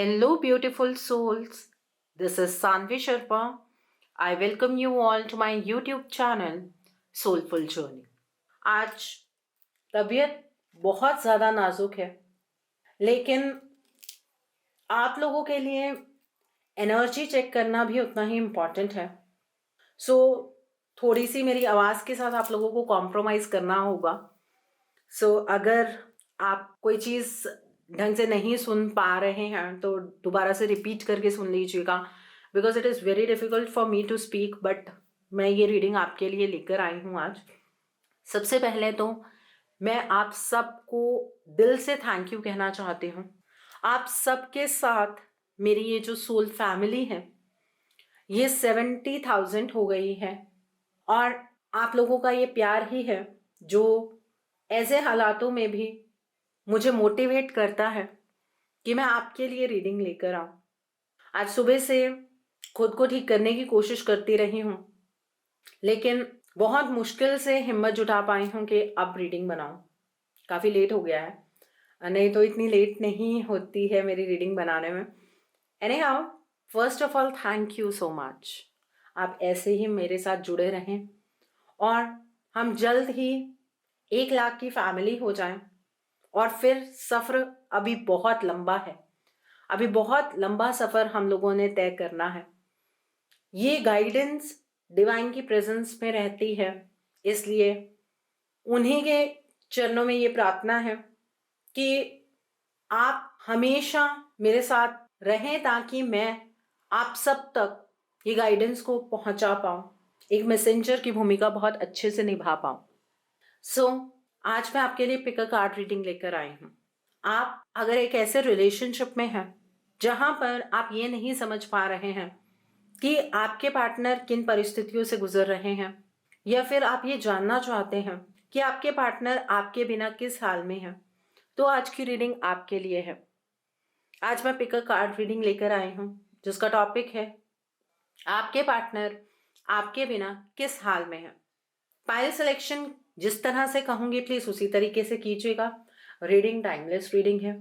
Hello, beautiful souls. This is Sanvi Sharma. I welcome you all to my YouTube channel, Soulful Journey. आज तबीयत बहुत ज़्यादा नाजुक है, लेकिन आप लोगों के लिए एनर्जी चेक करना भी उतना ही इम्पॉर्टेंट है. सो थोड़ी सी मेरी आवाज़ के साथ आप लोगों को कॉम्प्रोमाइज़ करना होगा. अगर आप कोई चीज़ ढंग से नहीं सुन पा रहे हैं तो दोबारा से रिपीट करके सुन लीजिएगा, because it is very difficult for me to speak. But मैं ये रीडिंग आपके लिए लेकर आई हूँ आज. सबसे पहले तो मैं आप सबको दिल से थैंक यू कहना चाहती हूँ. आप सबके साथ मेरी ये जो सोल फैमिली है ये 70,000 हो गई है, और आप लोगों का ये प्यार ही है जो ऐसे हालातों में भी मुझे मोटिवेट करता है कि मैं आपके लिए रीडिंग लेकर आऊँ. आज सुबह से खुद को ठीक करने की कोशिश करती रही हूँ, लेकिन बहुत मुश्किल से हिम्मत जुटा पाई हूँ कि अब रीडिंग बनाऊँ. काफ़ी लेट हो गया है, नहीं तो इतनी लेट नहीं होती है मेरी रीडिंग बनाने में. Any how, first of all thank you so much. आप ऐसे ही मेरे साथ जुड़े रहें और हम जल्द ही 1 लाख की फैमिली हो जाएं. और फिर सफ़र अभी बहुत लंबा है, अभी बहुत लंबा सफ़र हम लोगों ने तय करना है. ये गाइडेंस डिवाइन की प्रेजेंस में रहती है, इसलिए उन्हीं के चरणों में ये प्रार्थना है कि आप हमेशा मेरे साथ रहें ताकि मैं आप सब तक ये गाइडेंस को पहुंचा पाऊँ, एक मैसेंजर की भूमिका बहुत अच्छे से निभा पाऊँ. आज मैं आपके लिए पिक अ कार्ड रीडिंग लेकर आई हूँ. आप अगर एक ऐसे रिलेशनशिप में हैं जहाँ पर आप ये नहीं समझ पा रहे हैं कि आपके पार्टनर किन परिस्थितियों से गुजर रहे हैं, या फिर आप ये जानना चाहते हैं कि आपके पार्टनर आपके बिना किस हाल में है, तो आज की रीडिंग आपके लिए है. आज मैं पिक अ कार्ड रीडिंग लेकर आई हूँ जिसका टॉपिक है आपके पार्टनर आपके बिना किस हाल में है. पाइल सिलेक्शन जिस तरह से कहूँगी प्लीज़ उसी तरीके से कीजिएगा. रीडिंग टाइमलेस रीडिंग है.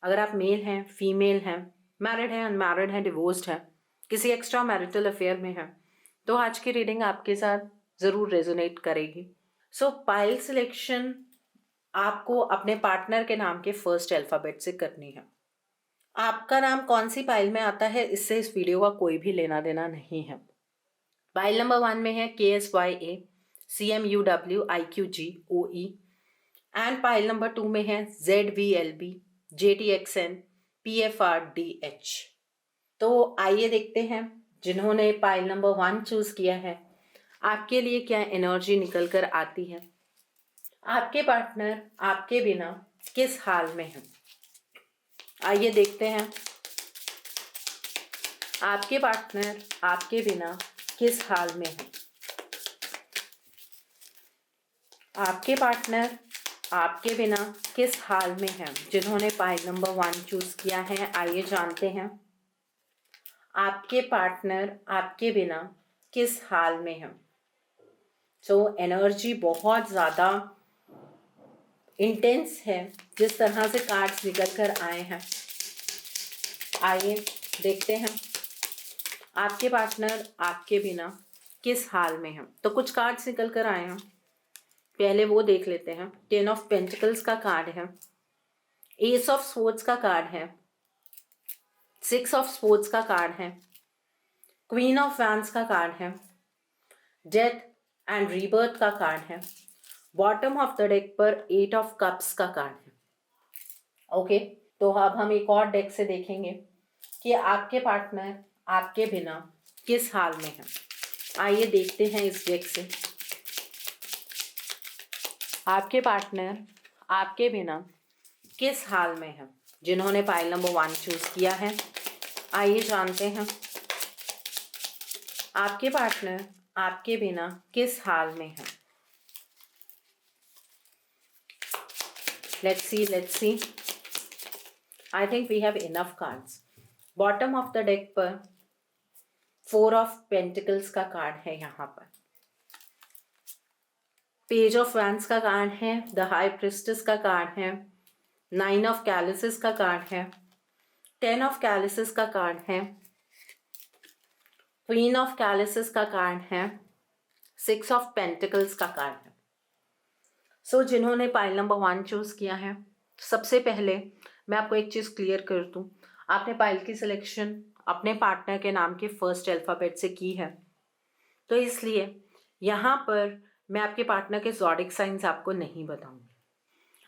अगर आप मेल हैं, फीमेल हैं, मैरिड हैं, अनमैरिड हैं, डिवोर्स्ड हैं, किसी एक्स्ट्रा मैरिटल अफेयर में हैं, तो आज की रीडिंग आपके साथ ज़रूर रेजोनेट करेगी. पाइल सिलेक्शन आपको अपने पार्टनर के नाम के फर्स्ट अल्फ़ाबेट से करनी है. आपका नाम कौन सी पाइल में आता है इससे इस वीडियो का कोई भी लेना देना नहीं है. पाइल नंबर 1 में है KSYA CMUWIQGOE, and pile number 2 में है ZVLB JTXN PFRDH. तो आइए देखते हैं जिन्होंने पाइल नंबर 1 चूज किया है आपके लिए क्या एनर्जी निकल कर आती है. आपके पार्टनर आपके बिना किस हाल में है. आइए देखते हैं आपके पार्टनर आपके बिना किस हाल में है. आपके पार्टनर आपके बिना किस हाल में है जिन्होंने पाइल नंबर 1 चूज किया है. आइए जानते हैं आपके पार्टनर आपके बिना किस हाल में है. एनर्जी बहुत ज़्यादा इंटेंस है जिस तरह से कार्ड्स निकल कर आए हैं. आइए देखते हैं आपके पार्टनर आपके बिना किस हाल में है. तो कुछ कार्ड्स निकल कर आए हैं, पहले वो देख लेते हैं. 10 ऑफ पेंटिकल्स का कार्ड है, एस ऑफ स्वॉर्ड्स का कार्ड है, 6 ऑफ स्वॉर्ड्स का कार्ड है, क्वीन ऑफ वैंड्स का कार्ड है, डेथ एंड रीबर्थ का कार्ड है, बॉटम ऑफ द डेक पर 8 ऑफ कप्स का कार्ड है. ओके, तो अब हम एक और डेक से देखेंगे कि आपके पार्टनर आपके बिना किस हाल में है. आइए देखते हैं इस डेक से आपके पार्टनर आपके बिना किस हाल में है जिन्होंने पाइल नंबर 1 चूज किया है. आइए जानते हैं आपके पार्टनर आपके बिना किस हाल में है. Let's see. I think we have enough cards. Bottom of the deck पर 4 of Pentacles का कार्ड है. यहाँ पर पेज ऑफ वैंड्स का कार्ड है, द हाई प्रिस्टेस का कार्ड है, 9 ऑफ कैलिसेस का कार्ड है, 10 ऑफ कैलिसेस का कार्ड है, क्वीन ऑफ कैलिसेस का कार्ड है, 6 ऑफ पेंटिकल्स का कार्ड है। सो जिन्होंने पाइल नंबर 1 चूज किया है, सबसे पहले मैं आपको एक चीज़ क्लियर कर दूं, आपने पाइल की सिलेक्शन अपने पार्टनर के नाम के फर्स्ट अल्फ़ाबेट से की है, तो इसलिए यहाँ पर मैं आपके पार्टनर के ज़ोडिक साइंस आपको नहीं बताऊंगी।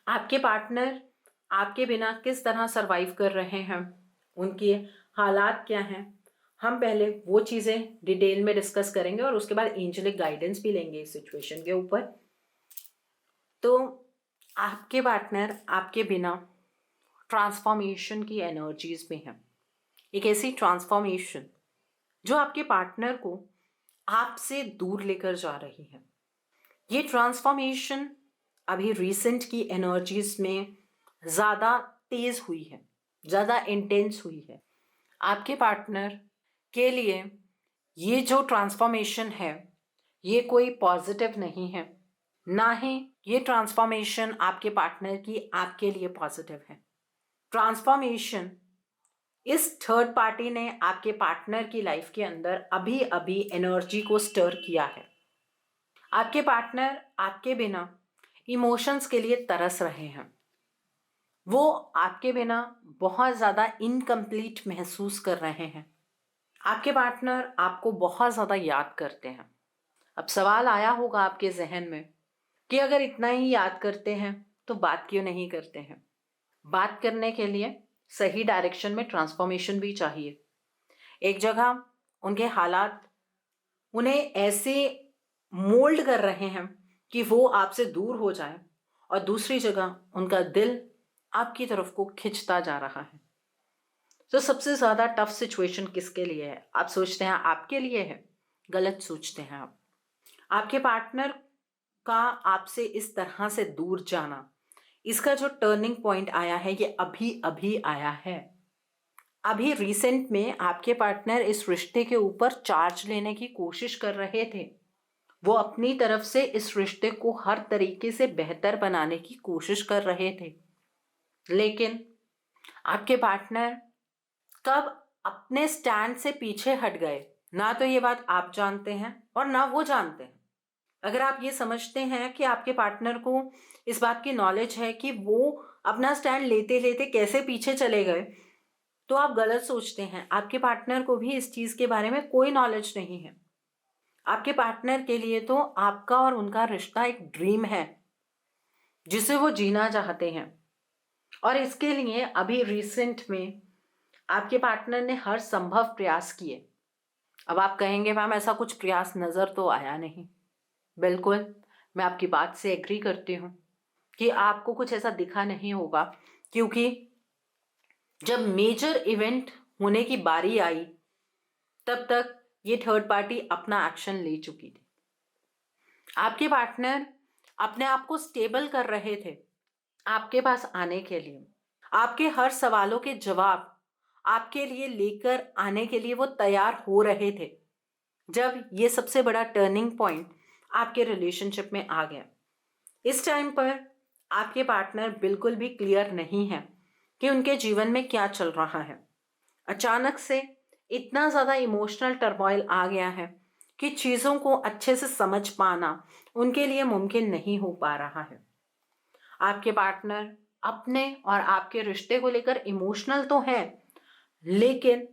आपके पार्टनर आपके बिना किस तरह सरवाइव कर रहे हैं, उनके हालात क्या हैं, हम पहले वो चीज़ें डिटेल में डिस्कस करेंगे और उसके बाद एंजेलिक गाइडेंस भी लेंगे इस सिचुएशन के ऊपर। तो आपके पार्टनर आपके बिना ट्रांसफॉर्मेशन की एनर्जीज में है, एक ऐसी ट्रांसफॉर्मेशन जो आपके पार्टनर को आपसे दूर लेकर जा रही है। ये ट्रांसफॉर्मेशन अभी रिसेंट की एनर्जीज में ज़्यादा तेज़ हुई है, ज़्यादा इंटेंस हुई है। आपके पार्टनर के लिए ये जो ट्रांसफॉर्मेशन है ये कोई पॉजिटिव नहीं है, ना ही ये ट्रांसफॉर्मेशन आपके पार्टनर की आपके लिए पॉजिटिव है। ट्रांसफॉर्मेशन इस थर्ड पार्टी ने आपके पार्टनर की लाइफ के अंदर अभी अभी एनर्जी को स्टर किया है। आपके पार्टनर आपके बिना इमोशंस के लिए तरस रहे हैं, वो आपके बिना बहुत ज़्यादा इनकम्प्लीट महसूस कर रहे हैं। आपके पार्टनर आपको बहुत ज़्यादा याद करते हैं। अब सवाल आया होगा आपके जहन में कि अगर इतना ही याद करते हैं तो बात क्यों नहीं करते हैं। बात करने के लिए सही डायरेक्शन में ट्रांसफॉर्मेशन भी चाहिए। एक जगह उनके हालात उन्हें ऐसे मोल्ड कर रहे हैं कि वो आपसे दूर हो जाए, और दूसरी जगह उनका दिल आपकी तरफ को खिंचता जा रहा है। तो सबसे ज़्यादा टफ सिचुएशन किसके लिए है? आप सोचते हैं आपके लिए है, गलत सोचते हैं आप। आपके पार्टनर का आपसे इस तरह से दूर जाना, इसका जो टर्निंग पॉइंट आया है ये अभी अभी आया है। अभी रिसेंट में आपके पार्टनर इस रिश्ते के ऊपर चार्ज लेने की कोशिश कर रहे थे। वो अपनी तरफ से इस रिश्ते को हर तरीके से बेहतर बनाने की कोशिश कर रहे थे, लेकिन आपके पार्टनर कब अपने स्टैंड से पीछे हट गए, ना तो ये बात आप जानते हैं और ना वो जानते हैं। अगर आप ये समझते हैं कि आपके पार्टनर को इस बात की नॉलेज है कि वो अपना स्टैंड लेते लेते कैसे पीछे चले गए, तो आप गलत सोचते हैं। आपके पार्टनर को भी इस चीज़ के बारे में कोई नॉलेज नहीं है। आपके पार्टनर के लिए तो आपका और उनका रिश्ता एक ड्रीम है जिसे वो जीना चाहते हैं, और इसके लिए अभी रिसेंट में आपके पार्टनर ने हर संभव प्रयास किए। अब आप कहेंगे मैम ऐसा कुछ प्रयास नज़र तो आया नहीं। बिल्कुल, मैं आपकी बात से एग्री करती हूँ कि आपको कुछ ऐसा दिखा नहीं होगा, क्योंकि जब मेजर इवेंट होने की बारी आई तब तक ये थर्ड पार्टी अपना एक्शन ले चुकी थी। आपके पार्टनर अपने आप को स्टेबल कर रहे थे आपके पास आने के लिए। आपके हर सवालों के जवाब आपके लिए लेकर आने के लिए वो तैयार हो रहे थे, जब ये सबसे बड़ा टर्निंग पॉइंट आपके रिलेशनशिप में आ गया। इस टाइम पर आपके पार्टनर बिल्कुल भी क्लियर नहीं है कि उनके जीवन में क्या चल रहा है। अचानक से इतना ज़्यादा इमोशनल टर्मोइल आ गया है कि चीज़ों को अच्छे से समझ पाना उनके लिए मुमकिन नहीं हो पा रहा है। आपके पार्टनर अपने और आपके रिश्ते को लेकर इमोशनल तो हैं, लेकिन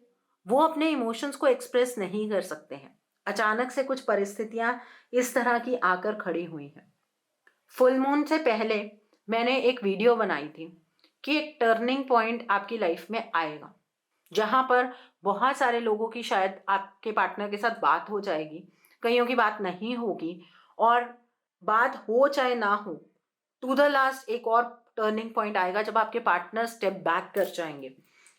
वो अपने इमोशंस को एक्सप्रेस नहीं कर सकते हैं। अचानक से कुछ परिस्थितियां इस तरह की आकर खड़ी हुई हैं। फुल मून से पहले मैंने एक वीडियो बनाई थी कि एक टर्निंग पॉइंट आपकी लाइफ में आएगा, जहां पर बहुत सारे लोगों की शायद आपके पार्टनर के साथ बात हो जाएगी, कईयों की बात नहीं होगी, और बात हो चाहे ना हो, टू द लास्ट एक और टर्निंग पॉइंट आएगा जब आपके पार्टनर स्टेप बैक कर जाएंगे।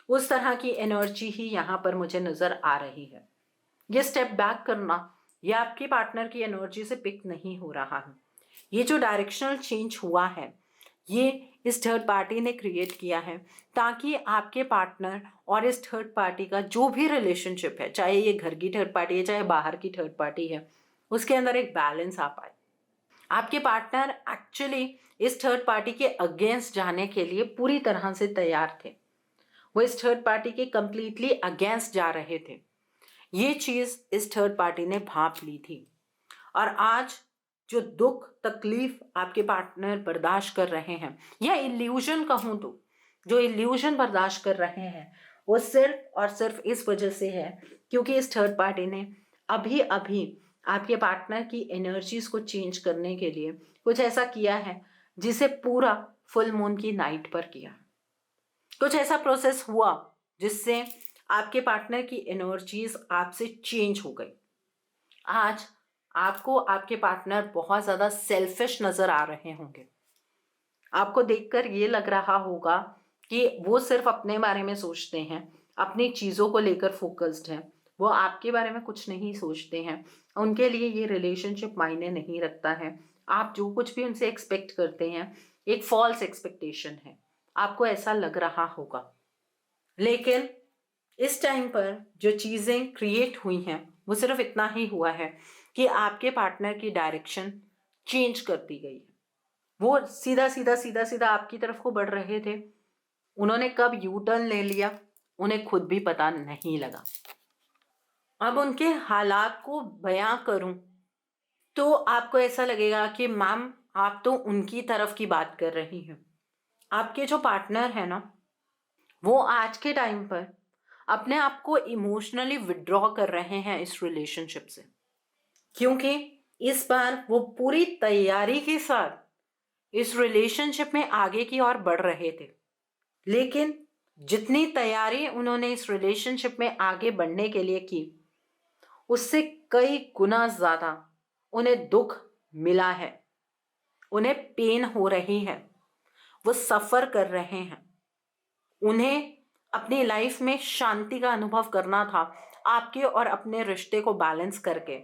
उस तरह की एनर्जी ही यहाँ पर मुझे नज़र आ रही है। ये स्टेप बैक करना ये आपके पार्टनर की एनर्जी से पिक नहीं हो रहा है। ये जो डायरेक्शनल चेंज हुआ है ये इस थर्ड पार्टी ने क्रिएट किया है, ताकि आपके पार्टनर और इस थर्ड पार्टी का जो भी रिलेशनशिप है, चाहे ये घर की थर्ड पार्टी है चाहे बाहर की थर्ड पार्टी है, उसके अंदर एक बैलेंस आ पाए। आपके पार्टनर एक्चुअली इस थर्ड पार्टी के अगेंस्ट जाने के लिए पूरी तरह से तैयार थे। वो इस थर्ड पार्टी के कंप्लीटली अगेंस्ट जा रहे थे। ये चीज इस थर्ड पार्टी ने भांप ली थी और आज जो दुख तकलीफ आपके पार्टनर बर्दाश्त कर रहे हैं, या इल्यूजन कहूँ तो जो इल्यूजन बर्दाश्त कर रहे हैं, वो सिर्फ और सिर्फ इस वजह से है क्योंकि इस थर्ड पार्टी ने अभी अभी आपके पार्टनर की एनर्जीज को चेंज करने के लिए कुछ ऐसा किया है जिसे पूरा फुल मून की नाइट पर किया। कुछ ऐसा प्रोसेस हुआ जिससे आपके पार्टनर की एनर्जीज आपसे चेंज हो गई। आज आपको आपके पार्टनर बहुत ज़्यादा सेल्फिश नज़र आ रहे होंगे। आपको देखकर ये लग रहा होगा कि वो सिर्फ अपने बारे में सोचते हैं, अपनी चीज़ों को लेकर फोकस्ड हैं, वो आपके बारे में कुछ नहीं सोचते हैं। उनके लिए ये रिलेशनशिप मायने नहीं रखता है। आप जो कुछ भी उनसे एक्सपेक्ट करते हैं एक फॉल्स एक्सपेक्टेशन है, आपको ऐसा लग रहा होगा। लेकिन इस टाइम पर जो चीज़ें क्रिएट हुई हैं वो सिर्फ इतना ही हुआ है कि आपके पार्टनर की डायरेक्शन चेंज कर दी गई है। वो सीधा सीधा सीधा सीधा आपकी तरफ को बढ़ रहे थे, उन्होंने कब यू टर्न ले लिया उन्हें खुद भी पता नहीं लगा। अब उनके हालात को बयां करूं तो आपको ऐसा लगेगा कि मैम आप तो उनकी तरफ की बात कर रही हैं। आपके जो पार्टनर है ना, वो आज के टाइम पर अपने आप को इमोशनली विड्रॉ कर रहे हैं इस रिलेशनशिप से, क्योंकि इस बार वो पूरी तैयारी के साथ इस रिलेशनशिप में आगे की ओर बढ़ रहे थे। लेकिन जितनी तैयारी उन्होंने इस रिलेशनशिप में आगे बढ़ने के लिए की, उससे कई गुना ज़्यादा उन्हें दुख मिला है, उन्हें पेन हो रही है, वो सफ़र कर रहे हैं। उन्हें अपनी लाइफ में शांति का अनुभव करना था आपके और अपने रिश्ते को बैलेंस करके,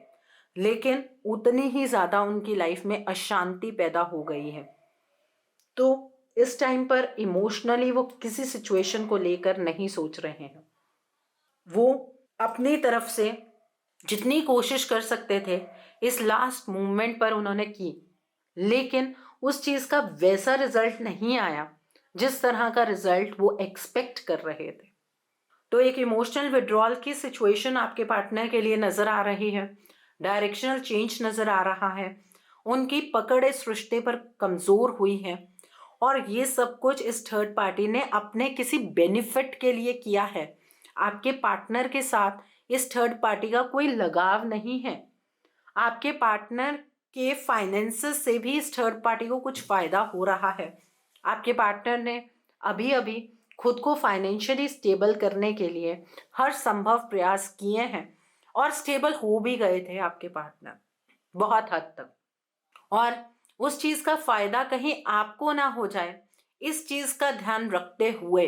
लेकिन उतनी ही ज़्यादा उनकी लाइफ में अशांति पैदा हो गई है। तो इस टाइम पर इमोशनली वो किसी सिचुएशन को लेकर नहीं सोच रहे हैं। वो अपनी तरफ से जितनी कोशिश कर सकते थे इस लास्ट मोमेंट पर उन्होंने की, लेकिन उस चीज़ का वैसा रिजल्ट नहीं आया जिस तरह का रिजल्ट वो एक्सपेक्ट कर रहे थे। तो एक इमोशनल विड्रॉल की सिचुएशन आपके पार्टनर के लिए नज़र आ रही है, डायरेक्शनल चेंज नज़र आ रहा है, उनकी पकड़ इस रिश्ते पर कमज़ोर हुई है और ये सब कुछ इस थर्ड पार्टी ने अपने किसी बेनिफिट के लिए किया है। आपके पार्टनर के साथ इस थर्ड पार्टी का कोई लगाव नहीं है। आपके पार्टनर के फाइनेंसेस से भी इस थर्ड पार्टी को कुछ फ़ायदा हो रहा है। आपके पार्टनर ने अभी अभी खुद को फाइनेंशियली स्टेबल करने के लिए हर संभव प्रयास किए हैं और स्टेबल हो भी गए थे आपके पार्टनर बहुत हद तक। और उस चीज़ का फ़ायदा कहीं आपको ना हो जाए, इस चीज़ का ध्यान रखते हुए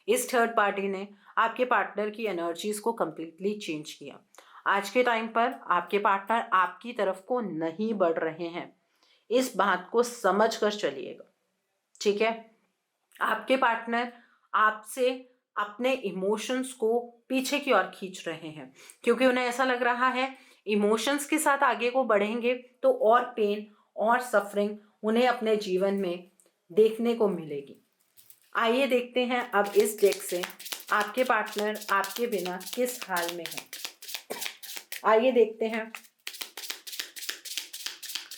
इस थर्ड पार्टी ने आपके पार्टनर की एनर्जीज को कम्प्लीटली चेंज किया। आज के टाइम पर आपके पार्टनर आपकी तरफ को नहीं बढ़ रहे हैं, इस बात को समझ कर चलिएगा, ठीक है। आपके पार्टनर आपसे अपने इमोशंस को पीछे की ओर खींच रहे हैं, क्योंकि उन्हें ऐसा लग रहा है इमोशंस के साथ आगे को बढ़ेंगे तो और पेन और सफरिंग उन्हें अपने जीवन में देखने को मिलेगी। आइए देखते हैं अब इस डेक से आपके पार्टनर आपके बिना किस हाल में है। आइए देखते हैं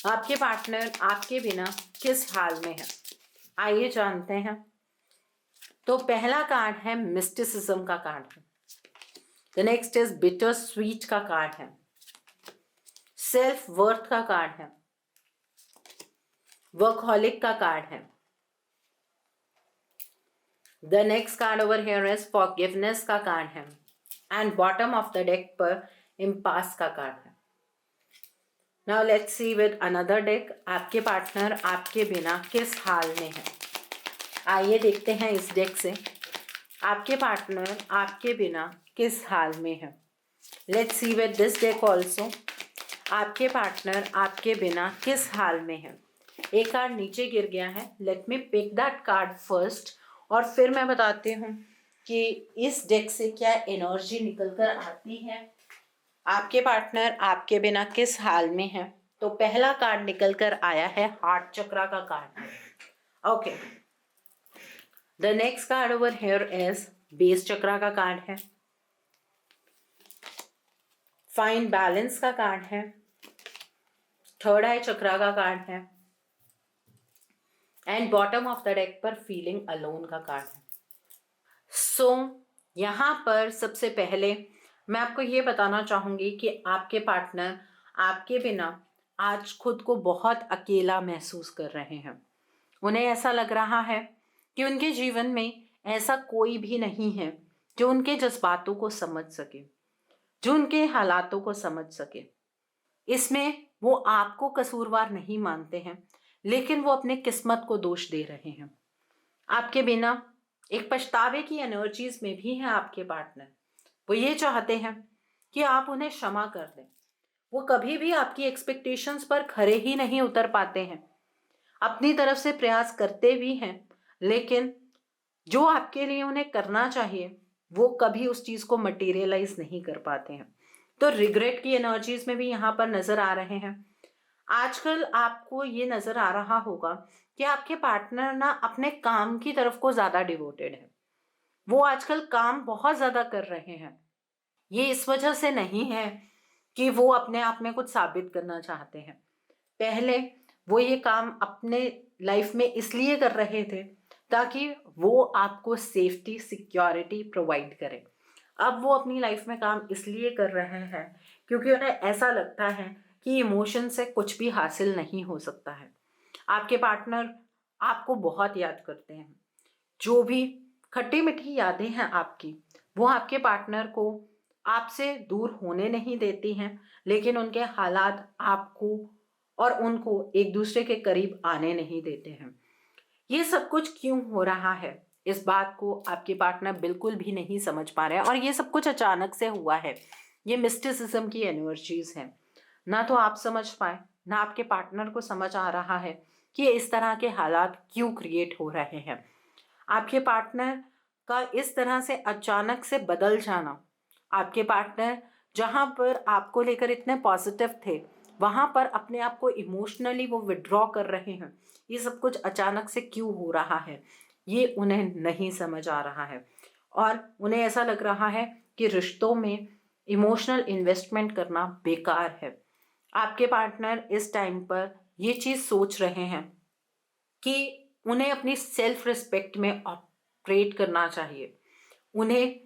आपके पार्टनर आपके बिना किस हाल में है। आइए जानते हैं। तो पहला कार्ड है मिस्टिसिज्म का कार्ड है। The next is bitter sweet का कार्ड है। सेल्फ वर्थ का कार्ड है। वर्कहॉलिक का कार्ड है। The next card over here is forgiveness का कार्ड है। And bottom of the deck पर इम्पास का कार्ड है। Now let's see with another deck आपके पार्टनर आपके बिना किस हाल में है। आइए देखते हैं इस डेक से आपके पार्टनर आपके बिना किस हाल में है। Let's see with this deck also आपके पार्टनर आपके बिना किस हाल में है। एक कार्ड नीचे गिर गया है, let me pick that card first और फिर मैं बताती हूँ कि इस डेक से क्या एनर्जी निकल कर आती है। आपके पार्टनर आपके बिना किस हाल में है। तो पहला कार्ड निकल कर आया है हार्ट चक्रा का card. Okay, the next card over here is base chakra का कार्ड है, फाइन बैलेंस का कार्ड है, थर्ड आई चक्रा का कार्ड है and bottom of the deck पर फीलिंग अलोन का कार्ड है। सो यहाँ पर सबसे पहले मैं आपको ये बताना चाहूँगी कि आपके पार्टनर आपके बिना आज खुद को बहुत अकेला महसूस कर रहे हैं। उन्हें ऐसा लग रहा है कि उनके जीवन में ऐसा कोई भी नहीं है जो उनके जज्बातों को समझ सके, जो उनके हालातों को समझ सके। इसमें वो आपको कसूरवार नहीं मानते हैं, लेकिन वो अपने किस्मत को दोष दे रहे हैं। आपके बिना एक पछतावे की एनर्जीज में भी है आपके पार्टनर। वो ये चाहते हैं कि आप उन्हें क्षमा कर दें। वो कभी भी आपकी एक्सपेक्टेशंस पर खरे ही नहीं उतर पाते हैं, अपनी तरफ से प्रयास करते भी हैं, लेकिन जो आपके लिए उन्हें करना चाहिए वो कभी उस चीज को मटेरियलाइज नहीं कर पाते हैं। तो रिग्रेट की एनर्जीज में भी यहाँ पर नजर आ रहे हैं। आजकल आपको ये नजर आ रहा होगा कि आपके पार्टनर ना अपने काम की तरफ को ज्यादा डिवोटेड है। वो आजकल काम बहुत ज्यादा कर रहे हैं। ये इस वजह से नहीं है कि वो अपने आप में कुछ साबित करना चाहते हैं। पहले वो ये काम अपने लाइफ में इसलिए कर रहे थे ताकि वो आपको सेफ्टी सिक्योरिटी प्रोवाइड करें। अब वो अपनी लाइफ में काम इसलिए कर रहे हैं क्योंकि उन्हें ऐसा लगता है कि इमोशन से कुछ भी हासिल नहीं हो सकता है। आपके पार्टनर आपको बहुत याद करते हैं। जो भी खट्टी मीठी यादें हैं आपकी, वो आपके पार्टनर को आपसे दूर होने नहीं देती हैं, लेकिन उनके हालात आपको और उनको एक दूसरे के करीब आने नहीं देते हैं। ये सब कुछ क्यों हो रहा है, इस बात को आपके पार्टनर बिल्कुल भी नहीं समझ पा रहे हैं और ये सब कुछ अचानक से हुआ है। ये मिस्टिसिज्म की एनर्जीज हैं। ना तो आप समझ पाए, ना आपके पार्टनर को समझ आ रहा है कि इस तरह के हालात क्यों क्रिएट हो रहे हैं। आपके पार्टनर का इस तरह से अचानक से बदल जाना, आपके पार्टनर जहाँ पर आपको लेकर इतने पॉजिटिव थे वहाँ पर अपने आप को इमोशनली वो विड्रॉ कर रहे हैं। ये सब कुछ अचानक से क्यों हो रहा है ये उन्हें नहीं समझ आ रहा है और उन्हें ऐसा लग रहा है कि रिश्तों में इमोशनल इन्वेस्टमेंट करना बेकार है। आपके पार्टनर इस टाइम पर ये चीज़ सोच रहे हैं कि उन्हें अपनी सेल्फ रिस्पेक्ट में ऑपरेट करना चाहिए। उन्हें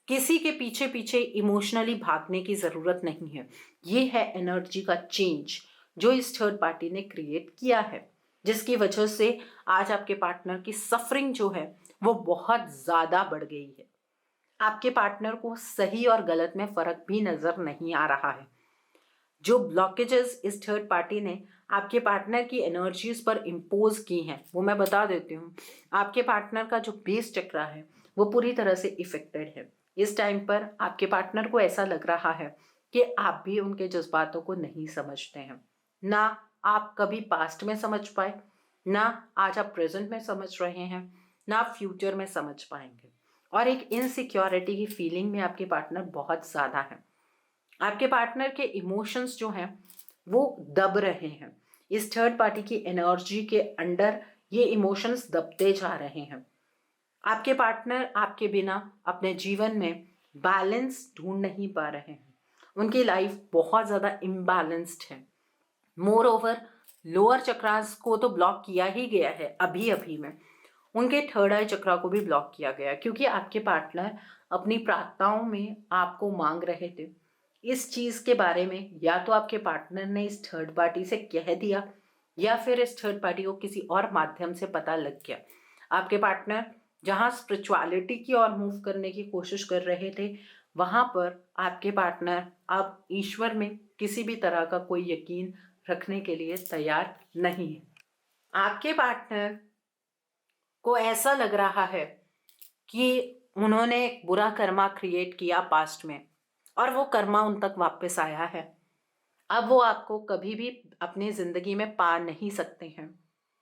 किसी के पीछे पीछे इमोशनली भागने की ज़रूरत नहीं है। ये है एनर्जी का चेंज जो इस थर्ड पार्टी ने क्रिएट किया है, जिसकी वजह से आज आपके पार्टनर की सफरिंग जो है वो बहुत ज़्यादा बढ़ गई है। आपके पार्टनर को सही और गलत में फ़र्क भी नज़र नहीं आ रहा है। जो ब्लॉकेजेस इस थर्ड पार्टी ने आपके पार्टनर की एनर्जीज पर इम्पोज की हैं वो मैं बता देती हूँ। आपके पार्टनर का जो बेस चक्र है वो पूरी तरह से इफेक्टेड है। इस टाइम पर आपके पार्टनर को ऐसा लग रहा है कि आप भी उनके जज्बातों को नहीं समझते हैं। ना आप कभी पास्ट में समझ पाए, ना आज आप प्रेजेंट में समझ रहे हैं, ना आप फ्यूचर में समझ पाएंगे। और एक इनसिक्योरिटी की फीलिंग में आपके पार्टनर बहुत ज़्यादा है। आपके पार्टनर के इमोशंस जो हैं वो दब रहे हैं। इस थर्ड पार्टी की एनर्जी के अंडर ये इमोशंस दबते जा रहे हैं। आपके पार्टनर आपके बिना अपने जीवन में बैलेंस ढूंढ नहीं पा रहे हैं। उनकी लाइफ बहुत ज़्यादा इम्बैलेंस्ड है। मोर ओवर लोअर चक्रास को तो ब्लॉक किया ही गया है अभी अभी में, उनके थर्ड आई चक्रा को भी ब्लॉक किया गया क्योंकि आपके पार्टनर अपनी प्रार्थनाओं में आपको मांग रहे थे। इस चीज़ के बारे में या तो आपके पार्टनर ने इस थर्ड पार्टी से कह दिया या फिर इस थर्ड पार्टी को किसी और माध्यम से पता लग गया। आपके पार्टनर जहाँ स्पिरिचुअलिटी की ओर मूव करने की कोशिश कर रहे थे, वहाँ पर आपके पार्टनर अब ईश्वर में किसी भी तरह का कोई यकीन रखने के लिए तैयार नहीं है। आपके पार्टनर को ऐसा लग रहा है कि उन्होंने एक बुरा कर्मा क्रिएट किया पास्ट में और वो कर्मा उन तक वापस आया है। अब वो आपको कभी भी अपनी ज़िंदगी में पा नहीं सकते हैं।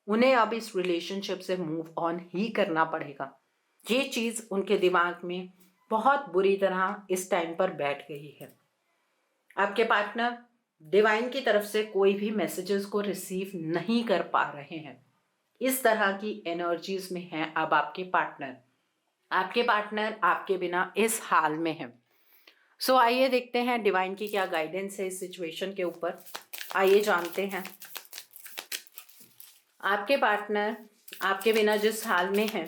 उन्हें अब इस रिलेशनशिप से मूव ऑन ही करना पड़ेगा। ये चीज़ उनके दिमाग में बहुत बुरी तरह इस टाइम पर बैठ गई है। आपके पार्टनर डिवाइन की तरफ से कोई भी मैसेजेस को रिसीव नहीं कर पा रहे हैं। इस तरह की एनर्जीज में हैं अब आपके पार्टनर। आपके पार्टनर आपके बिना इस हाल में है। सो आइए देखते हैं डिवाइन की क्या गाइडेंस है इस सिचुएशन के ऊपर। आइए जानते हैं आपके पार्टनर आपके बिना जिस हाल में है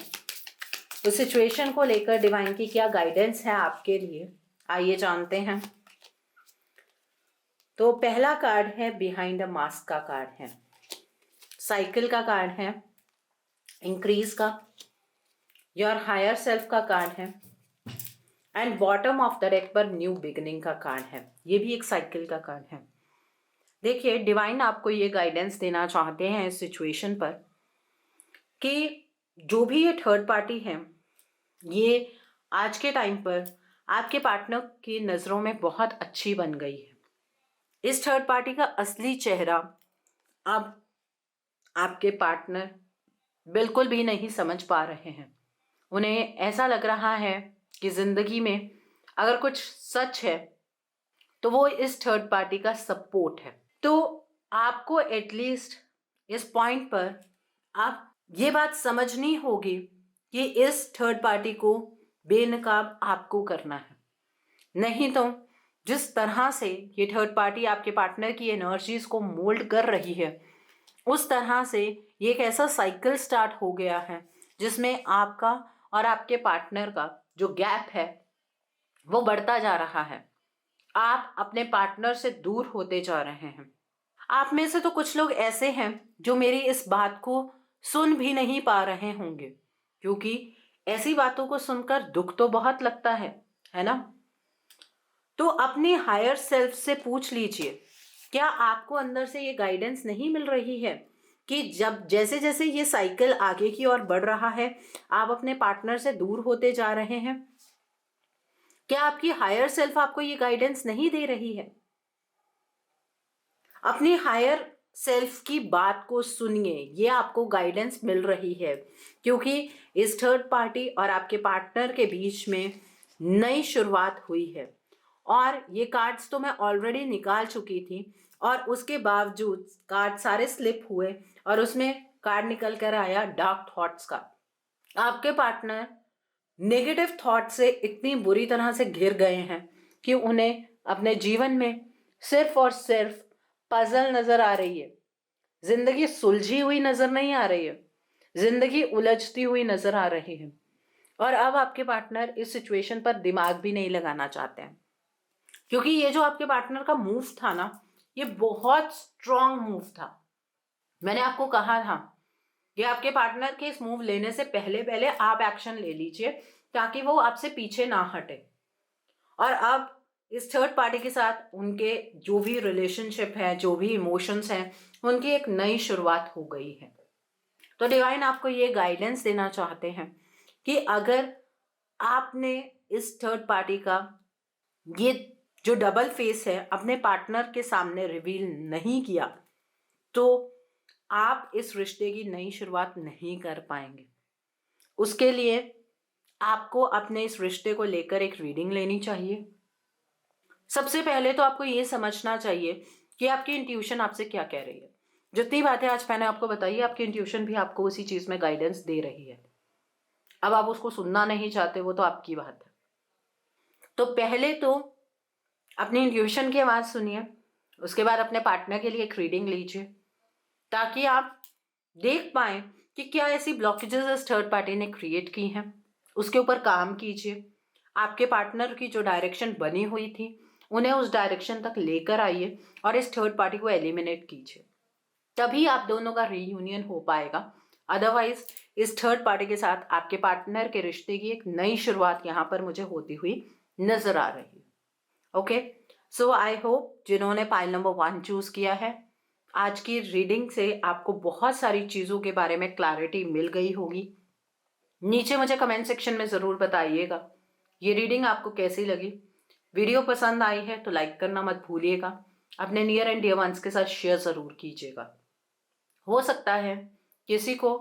उस सिचुएशन को लेकर डिवाइन की क्या गाइडेंस है आपके लिए। आइए जानते हैं। तो पहला कार्ड है बिहाइंड अ मास्क का कार्ड है, साइकिल का कार्ड है, इंक्रीज का, योर हायर सेल्फ का कार्ड है and bottom of the deck पर न्यू बिगिनिंग का कार्ड है। ये भी एक साइकिल का कार्ड है। देखिए डिवाइन आपको ये गाइडेंस देना चाहते हैं इस सिचुएशन पर कि जो भी ये थर्ड पार्टी है ये आज के टाइम पर आपके पार्टनर की नज़रों में बहुत अच्छी बन गई है। इस थर्ड पार्टी का असली चेहरा अब आपके पार्टनर बिल्कुल भी नहीं समझ पा रहे हैं। उन्हें ऐसा लग रहा है कि ज़िंदगी में अगर कुछ सच है तो वो इस थर्ड पार्टी का सपोर्ट है। तो आपको एटलीस्ट इस पॉइंट पर आप ये बात समझनी होगी कि इस थर्ड पार्टी को बेनकाब आपको करना है। नहीं तो जिस तरह से ये थर्ड पार्टी आपके पार्टनर की एनर्जीज को मोल्ड कर रही है उस तरह से ये एक ऐसा साइकिल स्टार्ट हो गया है जिसमें आपका और आपके पार्टनर का जो गैप है वो बढ़ता जा रहा है। आप अपने पार्टनर से दूर होते जा रहे हैं। आप में से तो कुछ लोग ऐसे हैं जो मेरी इस बात को सुन भी नहीं पा रहे होंगे, क्योंकि ऐसी बातों को सुनकर दुख तो बहुत लगता है ना। तो अपनी हायर सेल्फ से पूछ लीजिए, क्या आपको अंदर से ये गाइडेंस नहीं मिल रही है कि जब जैसे जैसे ये साइकिल आगे की ओर बढ़ रहा है आप अपने पार्टनर से दूर होते जा रहे हैं? क्या आपकी हायर सेल्फ आपको ये गाइडेंस नहीं दे रही है? अपनी हायर सेल्फ की बात को सुनिए, ये आपको गाइडेंस मिल रही है, क्योंकि इस थर्ड पार्टी और आपके पार्टनर के बीच में नई शुरुआत हुई है। और ये कार्ड्स तो मैं ऑलरेडी निकाल चुकी थी और उसके बावजूद कार्ड सारे स्लिप हुए और उसमें कार्ड निकल कर आया डार्क थॉट्स का। आपके पार्टनर नेगेटिव थॉट से इतनी बुरी तरह से घिर गए हैं कि उन्हें अपने जीवन में सिर्फ और सिर्फ पजल नजर आ रही है। जिंदगी सुलझी हुई नजर नहीं आ रही है, जिंदगी उलझती हुई नजर आ रही है। और अब आपके पार्टनर इस सिचुएशन पर दिमाग भी नहीं लगाना चाहते हैं, क्योंकि ये जो आपके पार्टनर का मूव था ना, ये बहुत स्ट्रॉन्ग मूव था। मैंने आपको कहा था कि आपके पार्टनर के इस मूव लेने से पहले पहले आप एक्शन ले लीजिए ताकि वो आपसे पीछे ना हटे। और अब इस थर्ड पार्टी के साथ उनके जो भी रिलेशनशिप है, जो भी इमोशंस हैं, उनकी एक नई शुरुआत हो गई है। तो डिवाइन आपको ये गाइडेंस देना चाहते हैं कि अगर आपने इस थर्ड पार्टी का ये जो डबल फेस है अपने पार्टनर के सामने रिवील नहीं किया तो आप इस रिश्ते की नई शुरुआत नहीं कर पाएंगे। उसके लिए आपको अपने इस रिश्ते को लेकर एक रीडिंग लेनी चाहिए। सबसे पहले तो आपको ये समझना चाहिए कि आपकी इंट्यूशन आपसे क्या कह रही है। जितनी बातें आज मैंने आपको बताई, आपकी इंट्यूशन भी आपको उसी चीज में गाइडेंस दे रही है। अब आप उसको सुनना नहीं चाहते, वो तो आपकी बात है। तो पहले तो अपनी इंट्यूशन की आवाज सुनिए, उसके बाद अपने पार्टनर के लिए एक रीडिंग लीजिए ताकि आप देख पाए कि क्या ऐसी ब्लॉकेजेस इस थर्ड पार्टी ने क्रिएट की हैं। उसके ऊपर काम कीजिए। आपके पार्टनर की जो डायरेक्शन बनी हुई थी उन्हें उस डायरेक्शन तक लेकर आइए और इस थर्ड पार्टी को एलिमिनेट कीजिए। तभी आप दोनों का रीयूनियन हो पाएगा। अदरवाइज इस थर्ड पार्टी के साथ आपके पार्टनर के रिश्ते की एक नई शुरुआत यहाँ पर मुझे होती हुई नजर आ रही है। ओके, सो आई होप जिन्होंने पाइल नंबर 1 चूज किया है, आज की रीडिंग से आपको बहुत सारी चीज़ों के बारे में क्लैरिटी मिल गई होगी। नीचे मुझे कमेंट सेक्शन में ज़रूर बताइएगा ये रीडिंग आपको कैसी लगी। वीडियो पसंद आई है तो लाइक करना मत भूलिएगा। अपने नियर एंड डियर वंस के साथ शेयर ज़रूर कीजिएगा। हो सकता है किसी को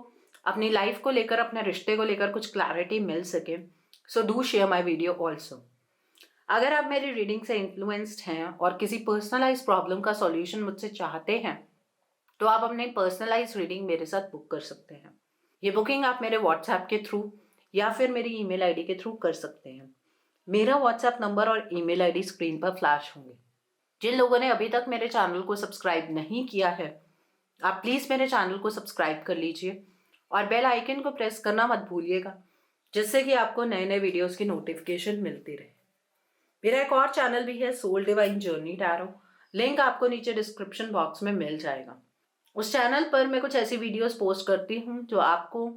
अपनी लाइफ को लेकर, अपने रिश्ते को लेकर कुछ क्लैरिटी मिल सके। So do share my video also. अगर आप मेरी रीडिंग से इन्फ्लुएंस्ड हैं और किसी पर्सनलाइज प्रॉब्लम का सॉल्यूशन मुझसे चाहते हैं तो आप अपने पर्सनलाइज रीडिंग मेरे साथ बुक कर सकते हैं। ये बुकिंग आप मेरे व्हाट्सएप के थ्रू या फिर मेरी ईमेल आईडी के थ्रू कर सकते हैं। मेरा व्हाट्सएप नंबर और ईमेल आईडी स्क्रीन पर फ्लैश होंगे। जिन लोगों ने अभी तक मेरे चैनल को सब्सक्राइब नहीं किया है, आप प्लीज़ मेरे चैनल को सब्सक्राइब कर लीजिए और बेल आइकन को प्रेस करना मत भूलिएगा, जिससे कि आपको नए नए वीडियोस की नोटिफिकेशन मिलती रहे। मेरा एक और चैनल भी है, soul divine journey tarot. Link आपको नीचे डिस्क्रिप्शन बॉक्स में मिल जाएगा। उस चैनल पर मैं कुछ ऐसी वीडियोस पोस्ट करती हूँ जो आपको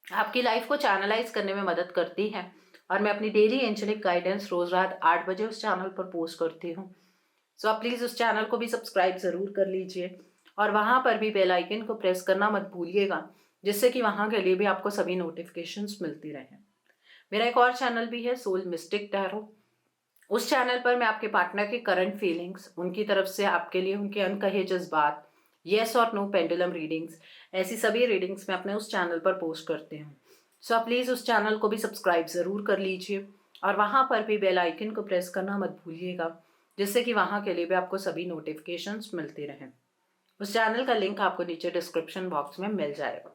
आपकी लाइफ को चैनलाइज करने में मदद करती हैं, और मैं अपनी डेली एंजेलिक गाइडेंस रोज रात 8 बजे उस चैनल पर पोस्ट करती हूँ। सो आप प्लीज़ उस चैनल को भी सब्सक्राइब ज़रूर कर लीजिए और वहाँ पर भी बेल आइकन को प्रेस करना मत भूलिएगा, जिससे कि वहाँ के लिए भी आपको सभी नोटिफिकेशंस मिलती रहें। मेरा एक और चैनल भी है, सोल मिस्टिक टैरो। उस चैनल पर मैं आपके पार्टनर के करंट फीलिंग्स, उनकी तरफ से आपके लिए उनके अनकहे जज्बात, येस और नो पेंडुलम रीडिंग्स, ऐसी सभी रीडिंग्स मैं अपने उस चैनल पर पोस्ट करती हूँ। सो आप प्लीज़ उस चैनल को भी सब्सक्राइब ज़रूर कर लीजिए और वहाँ पर भी बेल आइकन को प्रेस करना मत भूलिएगा, जिससे कि वहाँ के लिए भी आपको सभी नोटिफिकेशंस मिलती रहें। उस चैनल का लिंक आपको नीचे डिस्क्रिप्शन बॉक्स में मिल जाएगा।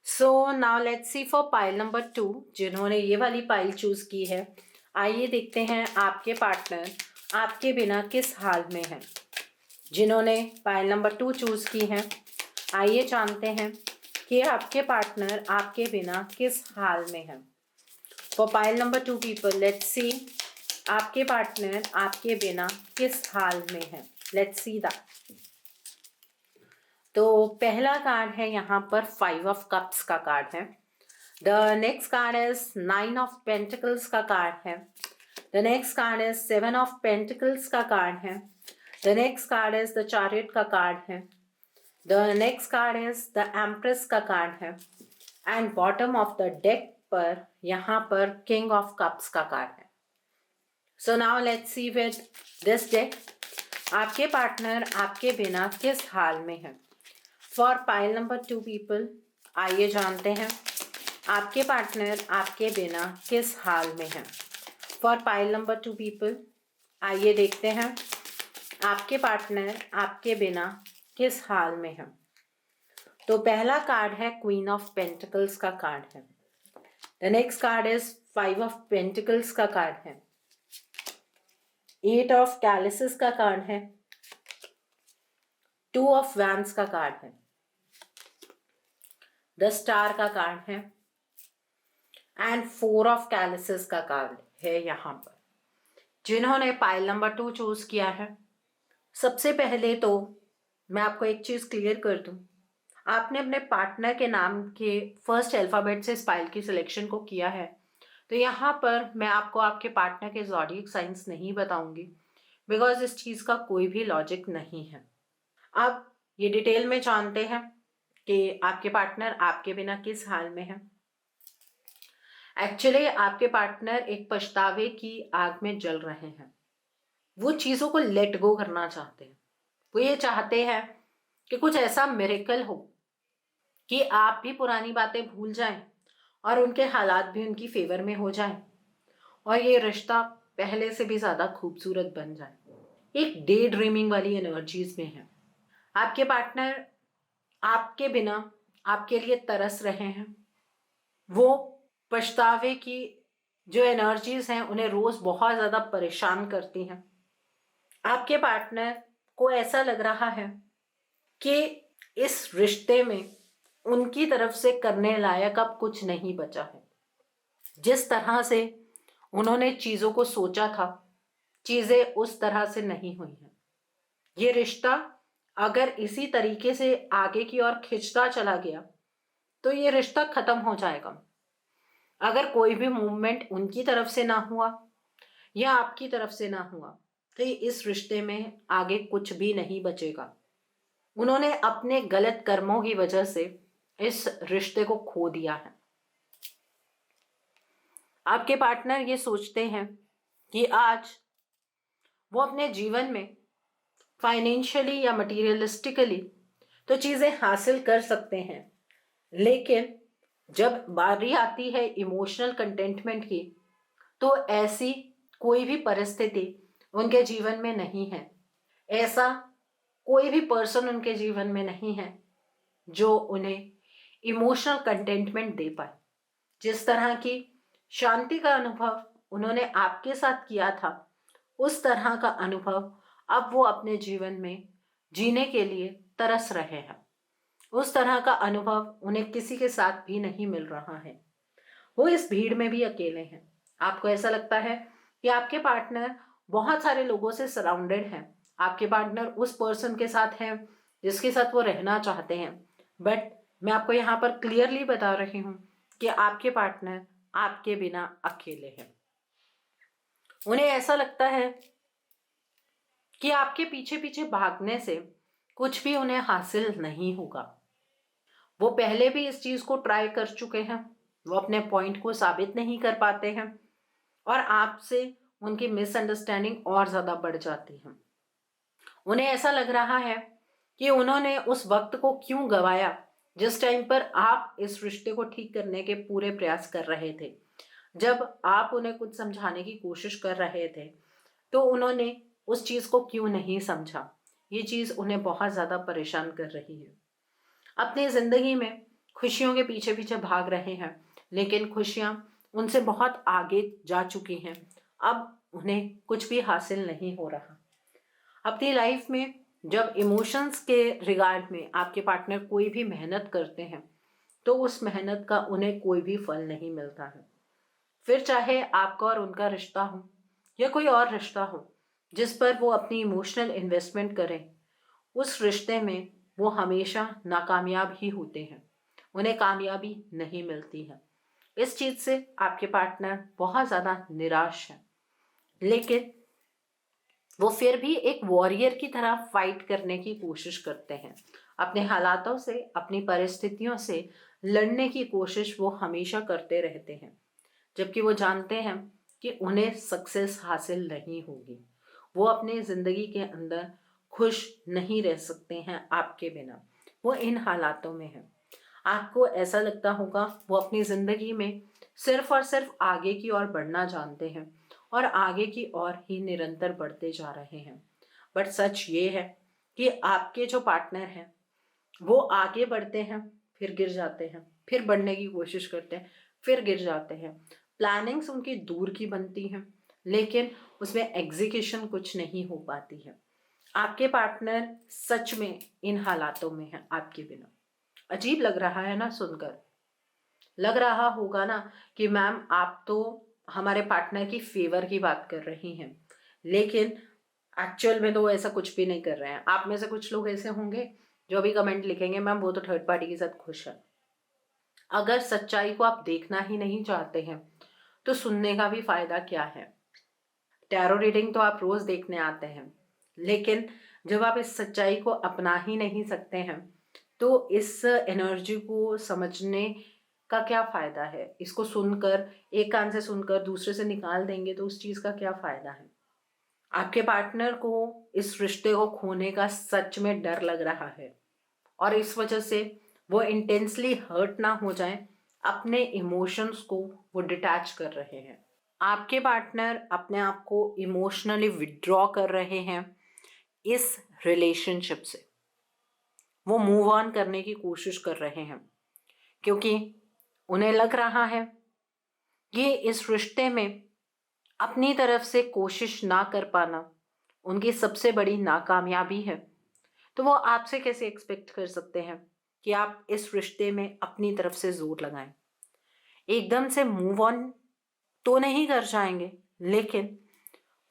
So now let's see for pile number 2, जिन्होंने ये वाली पाइल चूज की है। आइए देखते हैं आपके पार्टनर आपके बिना किस हाल में है। जिन्होंने पाइल नंबर 2 चूज की है, आइए जानते हैं कि आपके पार्टनर आपके बिना किस हाल में है। For pile number 2 people, let's see आपके पार्टनर आपके बिना किस हाल में है। Let's see that. तो पहला कार्ड है यहाँ पर 5 ऑफ कप्स का कार्ड है। The next card is 9 of pentacles का कार्ड है। The next card is 7 of pentacles का कार्ड है। The next card is the chariot का कार्ड है। The next card is the empress का कार्ड है। And bottom of the deck पर यहाँ पर किंग ऑफ कप्स का कार्ड है। So now let's see with this deck आपके पार्टनर आपके बिना किस हाल में है। फॉर पाइल नंबर 2 पीपल, आइए जानते हैं आपके पार्टनर आपके बिना किस हाल में है। फॉर पाइल नंबर 2 पीपल, आइए देखते हैं आपके पार्टनर आपके बिना किस हाल में है। तो पहला कार्ड है क्वीन ऑफ पेंटिकल्स का कार्ड है। The next card is 5 of pentacles का कार्ड है। 8 ऑफ कैलिसेस का कार्ड है। 2 ऑफ वैंस का कार्ड है। द स्टार का कार्ड है एंड 4 ऑफ कैलिसेस का कार्ड है। यहाँ पर जिन्होंने पाइल नंबर 2 चूज किया है, सबसे पहले तो मैं आपको एक चीज क्लियर कर दूं, आपने अपने पार्टनर के नाम के फर्स्ट अल्फाबेट से इस पाइल की सिलेक्शन को किया है। तो यहाँ पर मैं आपको आपके पार्टनर के ज़ोडिएक साइंस नहीं बताऊंगी, बिकॉज इस चीज़ का कोई भी लॉजिक नहीं है। अब ये डिटेल में जानते हैं कि आपके पार्टनर आपके बिना किस हाल में है। एक्चुअली आपके पार्टनर एक पछतावे की आग में जल रहे हैं। वो चीज़ों को लेट गो करना चाहते हैं। वो ये चाहते हैं कि कुछ ऐसा मिरेकल हो कि आप भी पुरानी बातें भूल जाएं और उनके हालात भी उनकी फेवर में हो जाएं और ये रिश्ता पहले से भी ज़्यादा खूबसूरत बन जाए। एक डे ड्रीमिंग वाली एनर्जीज में है। आपके पार्टनर आपके बिना आपके लिए तरस रहे हैं। वो पछतावे की जो एनर्जीज हैं उन्हें रोज़ बहुत ज़्यादा परेशान करती हैं। आपके पार्टनर को ऐसा लग रहा है कि इस रिश्ते में उनकी तरफ से करने लायक अब कुछ नहीं बचा है। जिस तरह से उन्होंने चीज़ों को सोचा था, चीज़ें उस तरह से नहीं हुई हैं। ये रिश्ता अगर इसी तरीके से आगे की ओर खिंचता चला गया तो ये रिश्ता खत्म हो जाएगा। अगर कोई भी मूवमेंट उनकी तरफ से ना हुआ या आपकी तरफ से ना हुआ तो इस रिश्ते में आगे कुछ भी नहीं बचेगा। उन्होंने अपने गलत कर्मों की वजह से इस रिश्ते को खो दिया है। आपके पार्टनर ये सोचते हैं कि आज वो अपने जीवन में फाइनेंशियली या मटीरियलिस्टिकली तो चीज़ें हासिल कर सकते हैं, लेकिन जब बारी आती है इमोशनल कंटेंटमेंट की तो ऐसी कोई भी परिस्थिति उनके जीवन में नहीं है। ऐसा कोई भी पर्सन उनके जीवन में नहीं है जो उन्हें इमोशनल कंटेंटमेंट दे पाए। जिस तरह की शांति का अनुभव उन्होंने आपके साथ किया था, उस तरह का अनुभव अब वो अपने जीवन में जीने के लिए तरस रहे हैं। उस तरह का अनुभव उन्हें किसी के साथ भी नहीं मिल रहा है। वो इस भीड़ में भी अकेले हैं। आपको ऐसा लगता है कि आपके पार्टनर बहुत सारे लोगों से सराउंडेड हैं। आपके पार्टनर उस पर्सन के साथ हैं जिसके साथ वो रहना चाहते हैं, बट मैं आपको यहाँ पर क्लियरली बता रही हूँ कि आपके पार्टनर आपके बिना अकेले हैं। उन्हें ऐसा लगता है कि आपके पीछे पीछे भागने से कुछ भी उन्हें हासिल नहीं होगा। वो पहले भी इस चीज को ट्राई कर चुके हैं, वो अपने पॉइंट को साबित नहीं कर पाते हैं और आपसे उनकी मिसअंडरस्टैंडिंग और ज्यादा बढ़ जाती है। उन्हें ऐसा लग रहा है कि उन्होंने उस वक्त को क्यों गवाया जिस टाइम पर आप इस रिश्ते को ठीक करने के पूरे प्रयास कर रहे थे। जब आप उन्हें कुछ समझाने की कोशिश कर रहे थे तो उन्होंने उस चीज को क्यों नहीं समझा। ये चीज उन्हें बहुत ज्यादा परेशान कर रही है। अपनी जिंदगी में खुशियों के पीछे पीछे भाग रहे हैं, लेकिन खुशियां उनसे बहुत आगे जा चुकी हैं। अब उन्हें कुछ भी हासिल नहीं हो रहा। अपनी लाइफ में जब इमोशंस के रिगार्ड में आपके पार्टनर कोई भी मेहनत करते हैं तो उस मेहनत का उन्हें कोई भी फल नहीं मिलता है। फिर चाहे आपका और उनका रिश्ता हो या कोई और रिश्ता हो जिस पर वो अपनी इमोशनल इन्वेस्टमेंट करें, उस रिश्ते में वो हमेशा नाकामयाब ही होते हैं। उन्हें कामयाबी नहीं मिलती है। इस चीज से आपके पार्टनर बहुत ज़्यादा निराश है, लेकिन वो फिर भी एक वॉरियर की तरह फाइट करने की कोशिश करते हैं। अपने हालातों से, अपनी परिस्थितियों से लड़ने की कोशिश वो हमेशा करते रहते हैं, जबकि वो जानते हैं कि उन्हें सक्सेस हासिल नहीं होगी। वो अपने ज़िंदगी के अंदर खुश नहीं रह सकते हैं आपके बिना। वो इन हालातों में है। आपको ऐसा लगता होगा वो अपनी ज़िंदगी में सिर्फ और सिर्फ आगे की ओर बढ़ना जानते हैं और आगे की ओर ही निरंतर बढ़ते जा रहे हैं। बट सच ये है कि आपके जो पार्टनर हैं वो आगे बढ़ते हैं, फिर गिर जाते हैं, फिर बढ़ने की कोशिश करते हैं, फिर गिर जाते हैं। प्लानिंग्स उनकी दूर की बनती हैं, लेकिन उसमें एग्जीक्यूशन कुछ नहीं हो पाती है। आपके पार्टनर सच में इन हालातों में है आपके बिना। अजीब लग रहा है ना सुनकर। लग रहा होगा ना कि मैम आप तो हमारे पार्टनर की फेवर की बात कर रही हैं, लेकिन एक्चुअल में तो ऐसा कुछ भी नहीं कर रहे हैं। आप में से कुछ लोग ऐसे होंगे जो भी कमेंट लिखेंगे मैम वो तो थर्ड पार्टी के साथ खुश है। अगर सच्चाई को आप देखना ही नहीं चाहते हैं तो सुनने का भी फायदा क्या है। टैरो रीडिंग तो आप रोज देखने आते हैं, लेकिन जब आप इस सच्चाई को अपना ही नहीं सकते हैं तो इस एनर्जी को समझने का क्या फायदा है। इसको सुनकर, एक कान से सुनकर दूसरे से निकाल देंगे तो उस चीज का क्या फायदा है। आपके पार्टनर को इस रिश्ते को खोने का सच में डर लग रहा है और इस वजह से वो इंटेंसली हर्ट ना हो जाए, अपने इमोशंस को वो डिटैच कर रहे हैं। आपके पार्टनर अपने आप को इमोशनली विड्रॉ कर रहे हैं इस रिलेशनशिप से। वो मूव ऑन करने की कोशिश कर रहे हैं क्योंकि उन्हें लग रहा है कि इस रिश्ते में अपनी तरफ से कोशिश ना कर पाना उनकी सबसे बड़ी नाकामयाबी है। तो वो आपसे कैसे एक्सपेक्ट कर सकते हैं कि आप इस रिश्ते में अपनी तरफ से जोर लगाएं। एकदम से मूव ऑन तो नहीं कर जाएंगे, लेकिन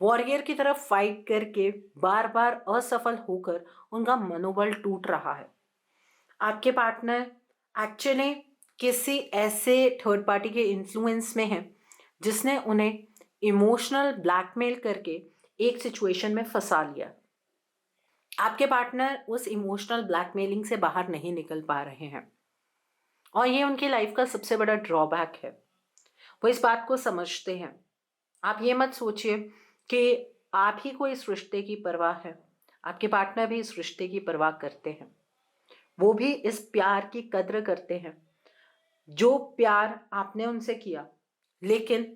वॉरियर की तरफ फाइट करके बार बार असफल होकर उनका मनोबल टूट रहा है। आपके पार्टनर एक्चुअली किसी ऐसे थर्ड पार्टी के इन्फ्लुएंस में है जिसने उन्हें इमोशनल ब्लैकमेल करके एक सिचुएशन में फंसा लिया। आपके पार्टनर उस इमोशनल ब्लैकमेलिंग से बाहर नहीं निकल पा रहे हैं और ये उनकी लाइफ का सबसे बड़ा ड्रॉबैक है। वो इस बात को समझते हैं। आप ये मत सोचिए कि आप ही को इस रिश्ते की परवाह है। आपके पार्टनर भी इस रिश्ते की परवाह करते हैं। वो भी इस प्यार की कद्र करते हैं जो प्यार आपने उनसे किया, लेकिन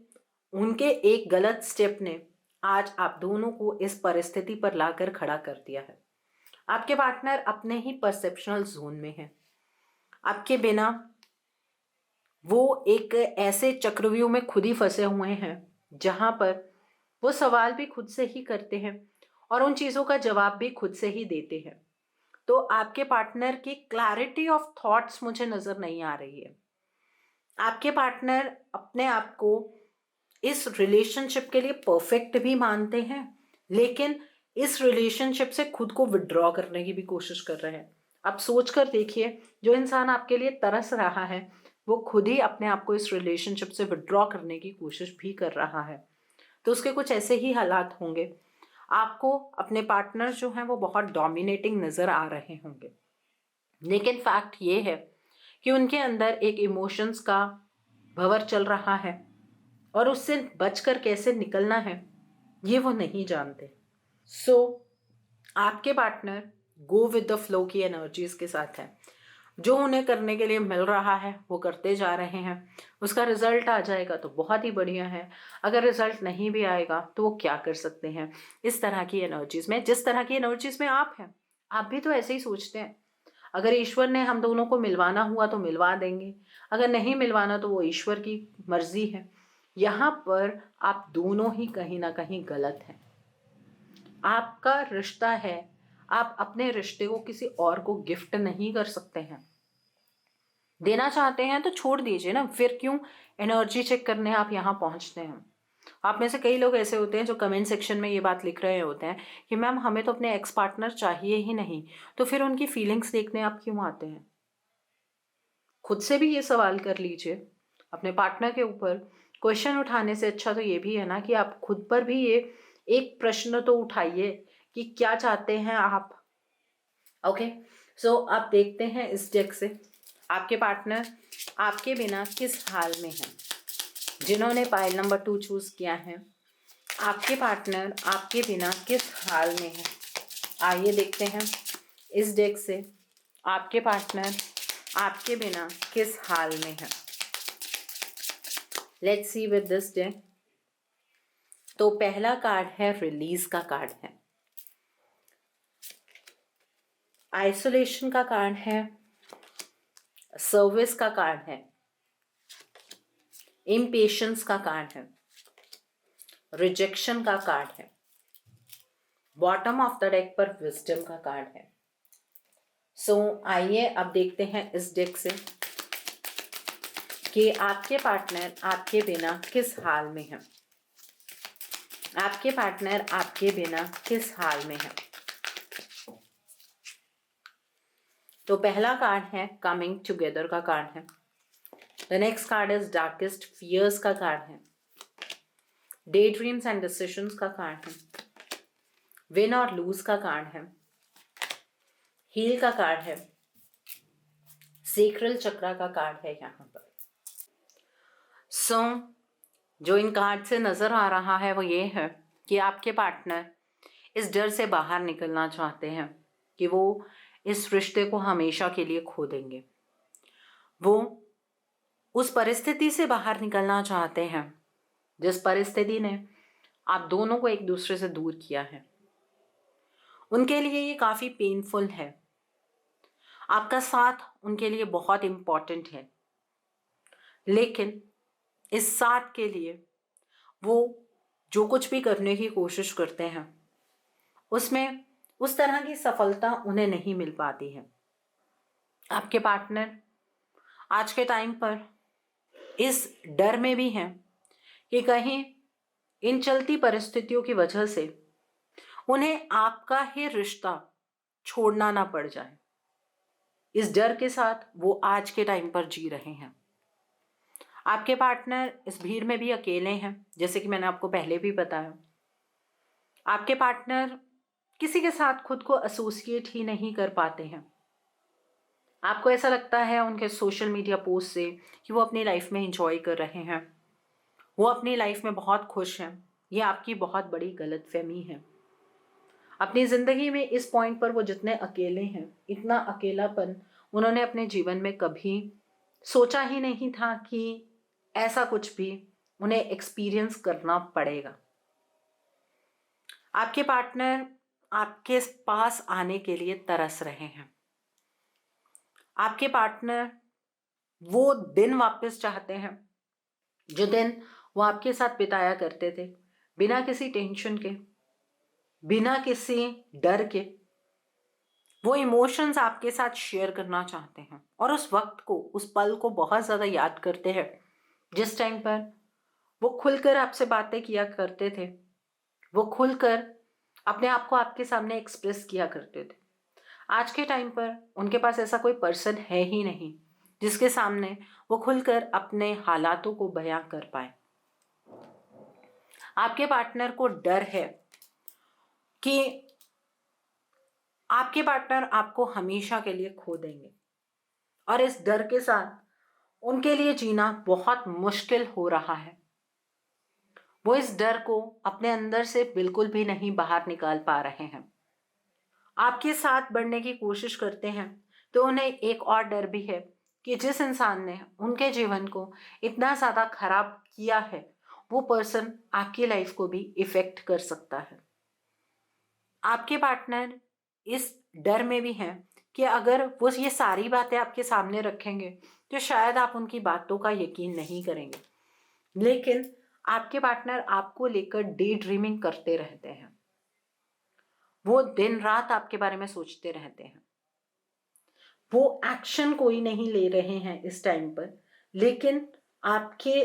उनके एक गलत स्टेप ने आज आप दोनों को इस परिस्थिति पर लाकर खड़ा कर दिया है। आपके पार्टनर अपने ही परसेप्शनल जोन में है। आपके बिना वो एक ऐसे चक्रव्यूह में खुद ही फंसे हुए हैं जहां पर वो सवाल भी खुद से ही करते हैं और उन चीज़ों का जवाब भी खुद से ही देते हैं। तो आपके पार्टनर की क्लैरिटी ऑफ थॉट्स मुझे नज़र नहीं आ रही है। आपके पार्टनर अपने आप को इस रिलेशनशिप के लिए परफेक्ट भी मानते हैं, लेकिन इस रिलेशनशिप से खुद को विड्रॉ करने की भी कोशिश कर रहे हैं। आप सोच कर देखिए, जो इंसान आपके लिए तरस रहा है वो खुद ही अपने आप को इस रिलेशनशिप से विड्रॉ करने की कोशिश भी कर रहा है। तो उसके कुछ ऐसे ही हालात होंगे। आपको अपने पार्टनर जो हैं वो बहुत डोमिनेटिंग नज़र आ रहे होंगे, लेकिन फैक्ट ये है कि उनके अंदर एक इमोशंस का भंवर चल रहा है और उससे बचकर कैसे निकलना है ये वो नहीं जानते। सो आपके partner go with the flow की एनर्जीज के साथ है। जो उन्हें करने के लिए मिल रहा है वो करते जा रहे हैं। उसका रिजल्ट आ जाएगा तो बहुत ही बढ़िया है, अगर रिजल्ट नहीं भी आएगा तो वो क्या कर सकते हैं। इस तरह की एनर्जीज में, जिस तरह की एनर्जीज में आप हैं, आप भी तो ऐसे ही सोचते हैं। अगर ईश्वर ने हम दोनों को मिलवाना हुआ तो मिलवा देंगे, अगर नहीं मिलवाना तो वो ईश्वर की मर्जी है। यहाँ पर आप दोनों ही कहीं ना कहीं गलत हैं। आपका रिश्ता है, आप अपने रिश्ते को किसी और को गिफ्ट नहीं कर सकते हैं। देना चाहते हैं तो छोड़ दीजिए ना, फिर क्यों एनर्जी चेक करने आप यहाँ पहुँचते हैं। आप में से कई लोग ऐसे होते हैं जो कमेंट सेक्शन में ये बात लिख रहे होते हैं कि मैम हमें तो अपने एक्स पार्टनर चाहिए ही नहीं, तो फिर उनकी फीलिंग्स देखने आप क्यों आते हैं। खुद से भी ये सवाल कर लीजिए। अपने पार्टनर के ऊपर क्वेश्चन उठाने से अच्छा तो ये भी है ना कि आप खुद पर भी ये एक प्रश्न तो उठाइए कि क्या चाहते हैं आप। ओके, सो आप देखते हैं इस डेक से आपके पार्टनर आपके बिना किस हाल में है। जिन्होंने पाइल नंबर 2 चूज किया है, आपके पार्टनर आपके बिना किस हाल में है। आइए देखते हैं इस डेक से आपके पार्टनर आपके बिना किस हाल में है। Let's see with this deck. तो पहला कार्ड है रिलीज का कार्ड है, आइसोलेशन का कार्ड है, सर्विस का कार्ड है, इम्पेशंस का कार्ड है, रिजेक्शन का कार्ड है, बॉटम ऑफ द डेक पर विजडम का कार्ड है। सो आइए अब देखते हैं इस डेक से कि आपके पार्टनर आपके बिना किस हाल में है। आपके पार्टनर आपके बिना किस हाल में है। तो पहला कार्ड है कमिंग टुगेदर का कार्ड है। The next card is darkest fears का कार्ड है, डे ड्रीम्स एंड डिसीजंस का कार्ड है, विन और लूज का कार्ड है, हील का कार्ड है, सेक्रल चक्रा का कार्ड है यहाँ पर। सो जो इन कार्ड से नजर आ रहा है वो ये है कि आपके पार्टनर इस डर से बाहर निकलना चाहते हैं कि वो इस रिश्ते को हमेशा के लिए खो देंगे। वो उस परिस्थिति से बाहर निकलना चाहते हैं जिस परिस्थिति ने आप दोनों को एक दूसरे से दूर किया है। उनके लिए ये काफ़ी पेनफुल है। आपका साथ उनके लिए बहुत इम्पॉर्टेंट है, लेकिन इस साथ के लिए वो जो कुछ भी करने की कोशिश करते हैं उसमें उस तरह की सफलता उन्हें नहीं मिल पाती है। आपके पार्टनर आज के टाइम पर इस डर में भी हैं कि कहीं इन चलती परिस्थितियों की वजह से उन्हें आपका ही रिश्ता छोड़ना ना पड़ जाए। इस डर के साथ वो आज के टाइम पर जी रहे हैं। आपके पार्टनर इस भीड़ में भी अकेले हैं, जैसे कि मैंने आपको पहले भी बताया। आपके पार्टनर किसी के साथ खुद को एसोसिएट ही नहीं कर पाते हैं। आपको ऐसा लगता है उनके सोशल मीडिया पोस्ट से कि वो अपनी लाइफ में एंजॉय कर रहे हैं, वो अपनी लाइफ में बहुत खुश हैं। ये आपकी बहुत बड़ी गलतफहमी है। अपनी ज़िंदगी में इस पॉइंट पर वो जितने अकेले हैं, इतना अकेलापन उन्होंने अपने जीवन में कभी सोचा ही नहीं था कि ऐसा कुछ भी उन्हें एक्सपीरियंस करना पड़ेगा। आपके पार्टनर आपके पास आने के लिए तरस रहे हैं। आपके पार्टनर वो दिन वापस चाहते हैं, जो दिन वो आपके साथ बिताया करते थे, बिना किसी टेंशन के, बिना किसी डर के। वो इमोशंस आपके साथ शेयर करना चाहते हैं और उस वक्त को, उस पल को बहुत ज़्यादा याद करते हैं, जिस टाइम पर वो खुलकर आपसे बातें किया करते थे, वो खुलकर अपने आप को आपके सामने एक्सप्रेस किया करते थे। आज के टाइम पर उनके पास ऐसा कोई पर्सन है ही नहीं जिसके सामने वो खुलकर अपने हालातों को बयां कर पाए। आपके पार्टनर को डर है कि आपके पार्टनर आपको हमेशा के लिए खो देंगे, और इस डर के साथ उनके लिए जीना बहुत मुश्किल हो रहा है। वो इस डर को अपने अंदर से बिल्कुल भी नहीं बाहर निकाल पा रहे हैं। आपके साथ बढ़ने की कोशिश करते हैं तो उन्हें एक और डर भी है कि जिस इंसान ने उनके जीवन को इतना ज़्यादा खराब किया है, वो पर्सन आपकी लाइफ को भी इफेक्ट कर सकता है। आपके पार्टनर इस डर में भी हैं कि अगर वो ये सारी बातें आपके सामने रखेंगे तो शायद आप उनकी बातों का यकीन नहीं करेंगे, लेकिन आपके पार्टनर आपको लेकर डे ड्रीमिंग करते रहते हैं। वो दिन रात आपके बारे में सोचते रहते हैं। वो एक्शन कोई नहीं ले रहे हैं इस टाइम पर, लेकिन आपके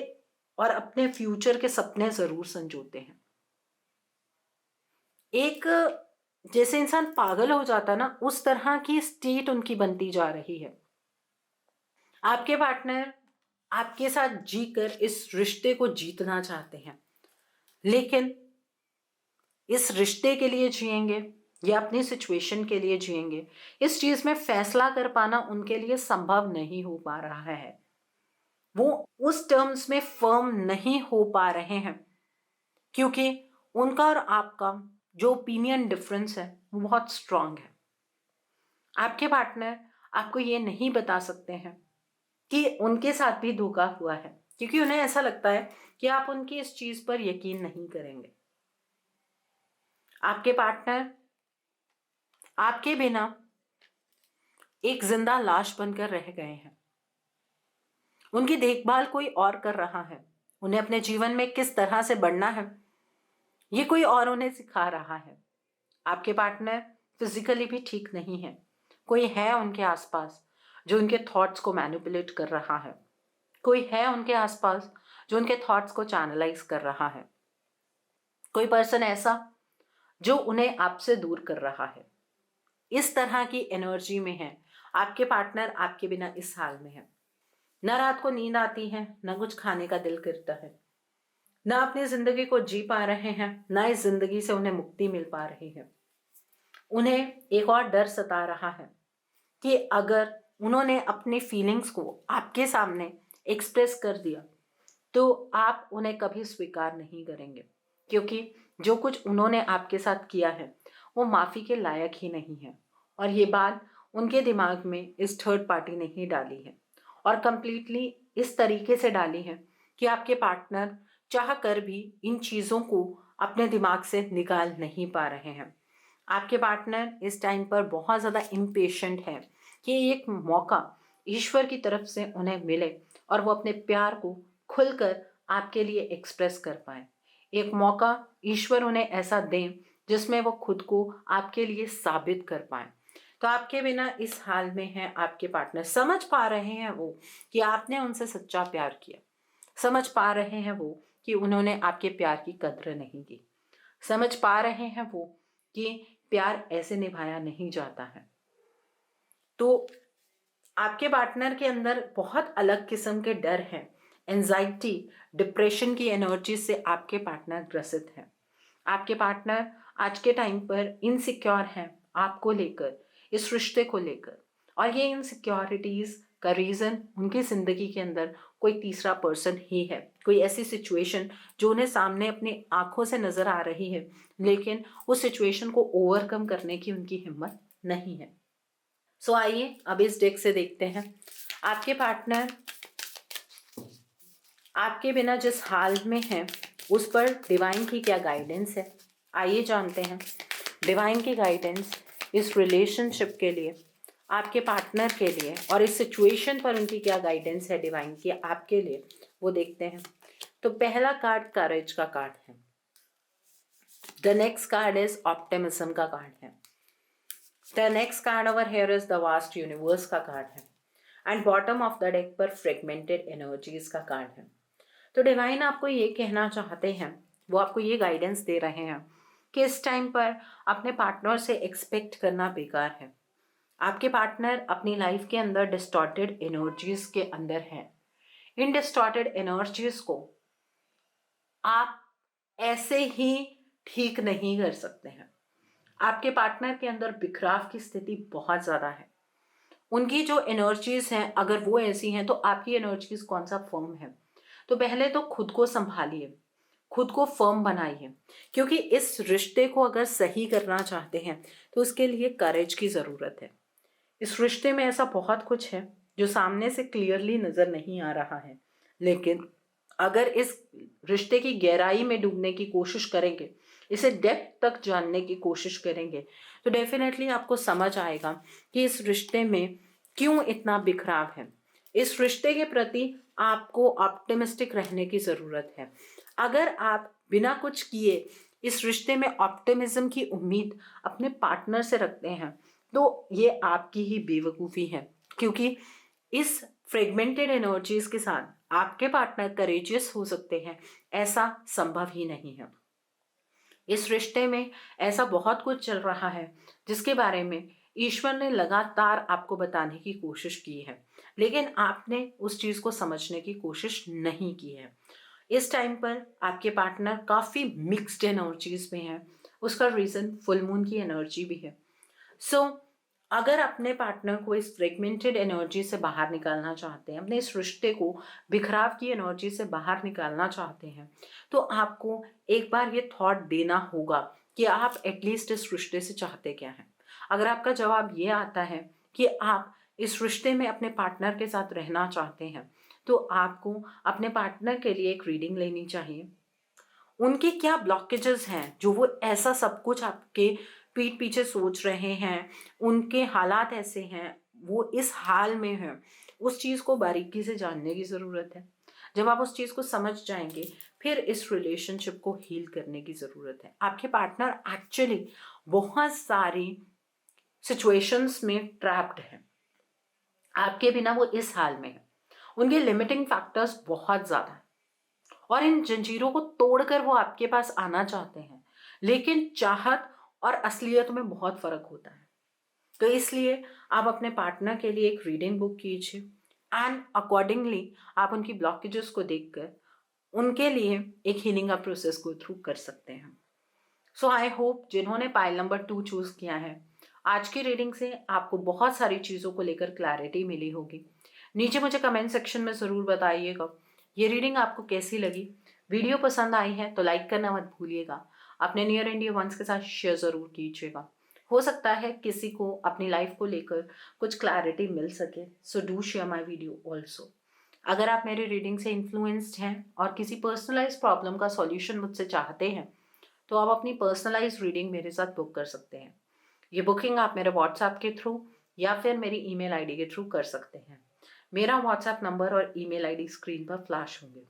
और अपने फ्यूचर के सपने जरूर संजोते हैं। एक जैसे इंसान पागल हो जाता ना, उस तरह की स्टेट उनकी बनती जा रही है। आपके पार्टनर आपके साथ जीकर इस रिश्ते को जीतना चाहते हैं, लेकिन इस रिश्ते के लिए जिएंगे या अपनी सिचुएशन के लिए जिएंगे, इस चीज में फैसला कर पाना उनके लिए संभव नहीं हो पा रहा है। वो उस टर्म्स में फर्म नहीं हो पा रहे हैं क्योंकि उनका और आपका जो ओपिनियन डिफरेंस है वो बहुत स्ट्रांग है। आपके पार्टनर आपको ये नहीं बता सकते हैं कि उनके साथ भी धोखा हुआ है, क्योंकि उन्हें ऐसा लगता है कि आप उनकी इस चीज पर यकीन नहीं करेंगे। आपके पार्टनर आपके बिना एक जिंदा लाश बनकर रह गए हैं। उनकी देखभाल कोई और कर रहा है। उन्हें अपने जीवन में किस तरह से बढ़ना है ये कोई और उन्हें सिखा रहा है। आपके पार्टनर फिजिकली भी ठीक नहीं है। कोई है उनके आसपास जो उनके थॉट्स को मैनिपुलेट कर रहा है। कोई है उनके आसपास जो उनके थॉट्स को चैनलाइज कर रहा है। कोई पर्सन ऐसा जो उन्हें आपसे दूर कर रहा है। इस तरह की एनर्जी में है आपके पार्टनर। आपके बिना इस हाल में है। न रात को नींद आती है, न कुछ खाने का दिल करता है, ना अपनी जिंदगी को जी पा रहे हैं, ना इस जिंदगी से उन्हें मुक्ति मिल पा रही है। उन्हें एक और डर सता रहा है कि अगर उन्होंने अपनी फीलिंग्स को आपके सामने एक्सप्रेस कर दिया तो आप उन्हें कभी स्वीकार नहीं करेंगे, क्योंकि जो कुछ उन्होंने आपके साथ किया है वो माफ़ी के लायक ही नहीं है। और ये बात उनके दिमाग में इस थर्ड पार्टी ने ही डाली है, और कंप्लीटली इस तरीके से डाली है कि आपके पार्टनर चाह कर भी इन चीज़ों को अपने दिमाग से निकाल नहीं पा रहे हैं। आपके पार्टनर इस टाइम पर बहुत ज़्यादा इम्पेशेंट है कि एक मौका ईश्वर की तरफ से उन्हें मिले और वो अपने प्यार को खुलकर आपके लिए एक्सप्रेस कर पाए। एक मौका ईश्वर उन्हें ऐसा दें जिसमें वो खुद को आपके लिए साबित कर पाए। तो आपके बिना इस हाल में है आपके पार्टनर। समझ पा रहे हैं वो कि आपने उनसे सच्चा प्यार किया। समझ पा रहे हैं वो कि उन्होंने आपके प्यार की कद्र नहीं की। समझ पा रहे हैं वो कि प्यार ऐसे निभाया नहीं जाता है। तो आपके पार्टनर के अंदर बहुत अलग किस्म के डर हैं। एंजाइटी, डिप्रेशन की एनर्जी से आपके पार्टनर ग्रसित हैं। आपके पार्टनर आज के टाइम पर इनसिक्योर हैं आपको लेकर, इस रिश्ते को लेकर। और ये इनसिक्योरिटीज का रीज़न उनकी ज़िंदगी के अंदर कोई तीसरा पर्सन ही है। कोई ऐसी सिचुएशन जो उन्हें सामने अपनी आंखों से नज़र आ रही है, लेकिन उस सिचुएशन को ओवरकम करने की उनकी हिम्मत नहीं है। सो आइए अब इस डेक से देखते हैं आपके पार्टनर आपके बिना जिस हाल में है उस पर डिवाइन की क्या गाइडेंस है। आइए जानते हैं डिवाइन की गाइडेंस इस रिलेशनशिप के लिए आपके पार्टनर के लिए और इस सिचुएशन पर उनकी क्या गाइडेंस है डिवाइन की आपके लिए, वो देखते हैं। तो पहला कार्ड करेज का कार्ड है। The next card is optimism का कार्ड है। The next card over here is the vast universe का कार्ड है। And bottom of the deck पर फ्रेगमेंटेड एनर्जीज का कार्ड है। तो डिवाइन आपको ये कहना चाहते हैं, वो आपको ये गाइडेंस दे रहे हैं कि इस टाइम पर अपने पार्टनर से एक्सपेक्ट करना बेकार है। आपके पार्टनर अपनी लाइफ के अंदर डिस्टॉर्टेड एनर्जीज के अंदर हैं। इन डिस्टॉर्टेड एनर्जीज को आप ऐसे ही ठीक नहीं कर सकते हैं। आपके पार्टनर के अंदर बिखराव की स्थिति बहुत ज़्यादा है। उनकी जो एनर्जीज हैं, अगर वो ऐसी हैं तो आपकी एनर्जीज कौन सा फर्म है। तो पहले तो खुद को संभालिए, खुद को फर्म बनाइए, क्योंकि इस रिश्ते को अगर सही करना चाहते हैं तो उसके लिए करेज की ज़रूरत है। इस रिश्ते में ऐसा बहुत कुछ है जो सामने से क्लियरली नज़र नहीं आ रहा है, लेकिन अगर इस रिश्ते की गहराई में डूबने की कोशिश करेंगे, इसे डेप्थ तक जानने की कोशिश करेंगे, तो डेफिनेटली आपको समझ आएगा कि इस रिश्ते में क्यों इतना बिखराव है। इस रिश्ते के प्रति आपको ऑप्टिमिस्टिक रहने की ज़रूरत है। अगर आप बिना कुछ किए इस रिश्ते में ऑप्टिमिज्म की उम्मीद अपने पार्टनर से रखते हैं तो ये आपकी ही बेवकूफ़ी है, क्योंकि इस फ्रेगमेंटेड एनर्जीज के साथ आपके पार्टनर करेजियस हो सकते हैं, ऐसा संभव ही नहीं है। इस रिश्ते में ऐसा बहुत कुछ चल रहा है जिसके बारे में ईश्वर ने लगातार आपको बताने की कोशिश की है, लेकिन आपने उस चीज़ को समझने की कोशिश नहीं की है। इस टाइम पर आपके पार्टनर काफ़ी मिक्स्ड एनर्जीज में है। उसका रीज़न फुल मून की एनर्जी भी है। अगर अपने पार्टनर को इस फ्रेगमेंटेड एनर्जी से बाहर निकालना चाहते हैं, अपने इस रिश्ते को बिखराव की एनर्जी से बाहर निकालना चाहते हैं, तो आपको एक बार ये थॉट देना होगा कि आप एटलीस्ट इस रिश्ते से चाहते क्या हैं। अगर आपका जवाब ये आता है कि आप इस रिश्ते में अपने पार्टनर के साथ रहना चाहते हैं, तो आपको अपने पार्टनर के लिए एक रीडिंग लेनी चाहिए। उनके क्या ब्लॉकेजेस हैं जो वो ऐसा सब कुछ आपके पीठ पीछे सोच रहे हैं, उनके हालात ऐसे हैं, वो इस हाल में हैं, उस चीज़ को बारीकी से जानने की ज़रूरत है। जब आप उस चीज़ को समझ जाएंगे, फिर इस रिलेशनशिप को हील करने की ज़रूरत है। आपके पार्टनर एक्चुअली बहुत सारी सिचुएशंस में ट्रैप्ड है, आपके बिना वो इस हाल में है। उनके लिमिटिंग फैक्टर्स बहुत ज़्यादा हैं और इन जंजीरों को तोड़कर वो आपके पास आना चाहते हैं, लेकिन चाहत और असलियत में बहुत फर्क होता है। तो इसलिए आप अपने पार्टनर के लिए एक रीडिंग बुक कीजिए एंड अकॉर्डिंगली आप उनकी ब्लॉकेजेस को देखकर उनके लिए एक हीलिंग का प्रोसेस गो थ्रू कर सकते हैं। सो आई होप जिन्होंने पाइल नंबर 2 चूज किया है, आज की रीडिंग से आपको बहुत सारी चीज़ों को लेकर क्लैरिटी मिली होगी। नीचे मुझे कमेंट सेक्शन में ज़रूर बताइएगा ये रीडिंग आपको कैसी लगी। वीडियो पसंद आई है तो लाइक करना मत भूलिएगा। अपने नियर एंड डियर वंस के साथ शेयर ज़रूर कीजिएगा। हो सकता है किसी को अपनी लाइफ को लेकर कुछ क्लैरिटी मिल सके। So do share my video also. अगर आप मेरी रीडिंग से इन्फ्लुएंस्ड हैं और किसी पर्सनलाइज प्रॉब्लम का सॉल्यूशन मुझसे चाहते हैं, तो आप अपनी पर्सनलाइज रीडिंग मेरे साथ बुक कर सकते हैं। ये बुकिंग आप मेरे व्हाट्सएप के थ्रू या फिर मेरी ईमेल आईडी के थ्रू कर सकते हैं। मेरा व्हाट्सएप नंबर और ईमेल आईडी स्क्रीन पर फ्लैश होंगे।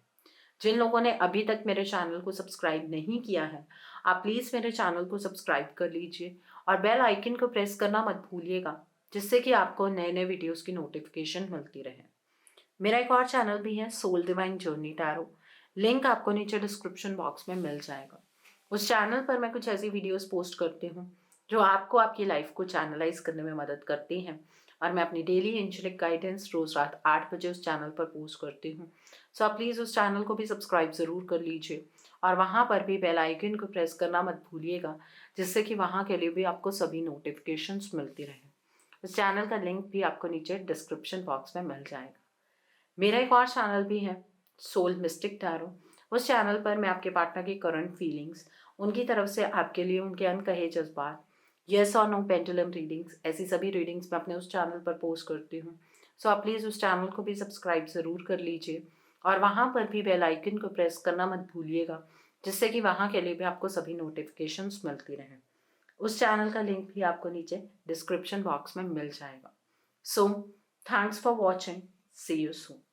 जिन लोगों ने अभी तक मेरे चैनल को सब्सक्राइब नहीं किया है, आप प्लीज़ मेरे चैनल को सब्सक्राइब कर लीजिए और बेल आइकन को प्रेस करना मत भूलिएगा, जिससे कि आपको नए नए वीडियोस की नोटिफिकेशन मिलती रहे। मेरा एक और चैनल भी है, soul divine journey tarot. Link आपको नीचे डिस्क्रिप्शन बॉक्स में मिल जाएगा। उस चैनल पर मैं कुछ ऐसी वीडियोस पोस्ट करती हूँ जो आपको आपकी लाइफ को चैनलाइज करने में मदद करती हैं, और मैं अपनी डेली एंजेलिक गाइडेंस रोज़ रात 8 बजे उस चैनल पर पोस्ट करती हूँ। सो आप प्लीज़ उस चैनल को भी सब्सक्राइब ज़रूर कर लीजिए और वहाँ पर भी बेल आइकन को प्रेस करना मत भूलिएगा, जिससे कि वहाँ के लिए भी आपको सभी नोटिफिकेशंस मिलती रहें। उस चैनल का लिंक भी आपको नीचे डिस्क्रिप्शन बॉक्स में मिल जाएगा। मेरा एक और चैनल भी है, सोल मिस्टिक टैरो। उस चैनल पर मैं आपके पार्टनर की करंट फीलिंग्स, उनकी तरफ से आपके लिए उनके अनकहे जज्बात, येस और नो पेंडुलम रीडिंग्स, ऐसी सभी रीडिंग्स मैं अपने उस चैनल पर पोस्ट करती हूँ। सो आप प्लीज़ उस चैनल को भी सब्सक्राइब ज़रूर कर लीजिए और वहाँ पर भी बेल आइकन को प्रेस करना मत भूलिएगा, जिससे कि वहाँ के लिए भी आपको सभी नोटिफिकेशंस मिलती रहें। उस चैनल का लिंक भी आपको नीचे डिस्क्रिप्शन बॉक्स में मिल जाएगा। So, thanks for watching. See you soon.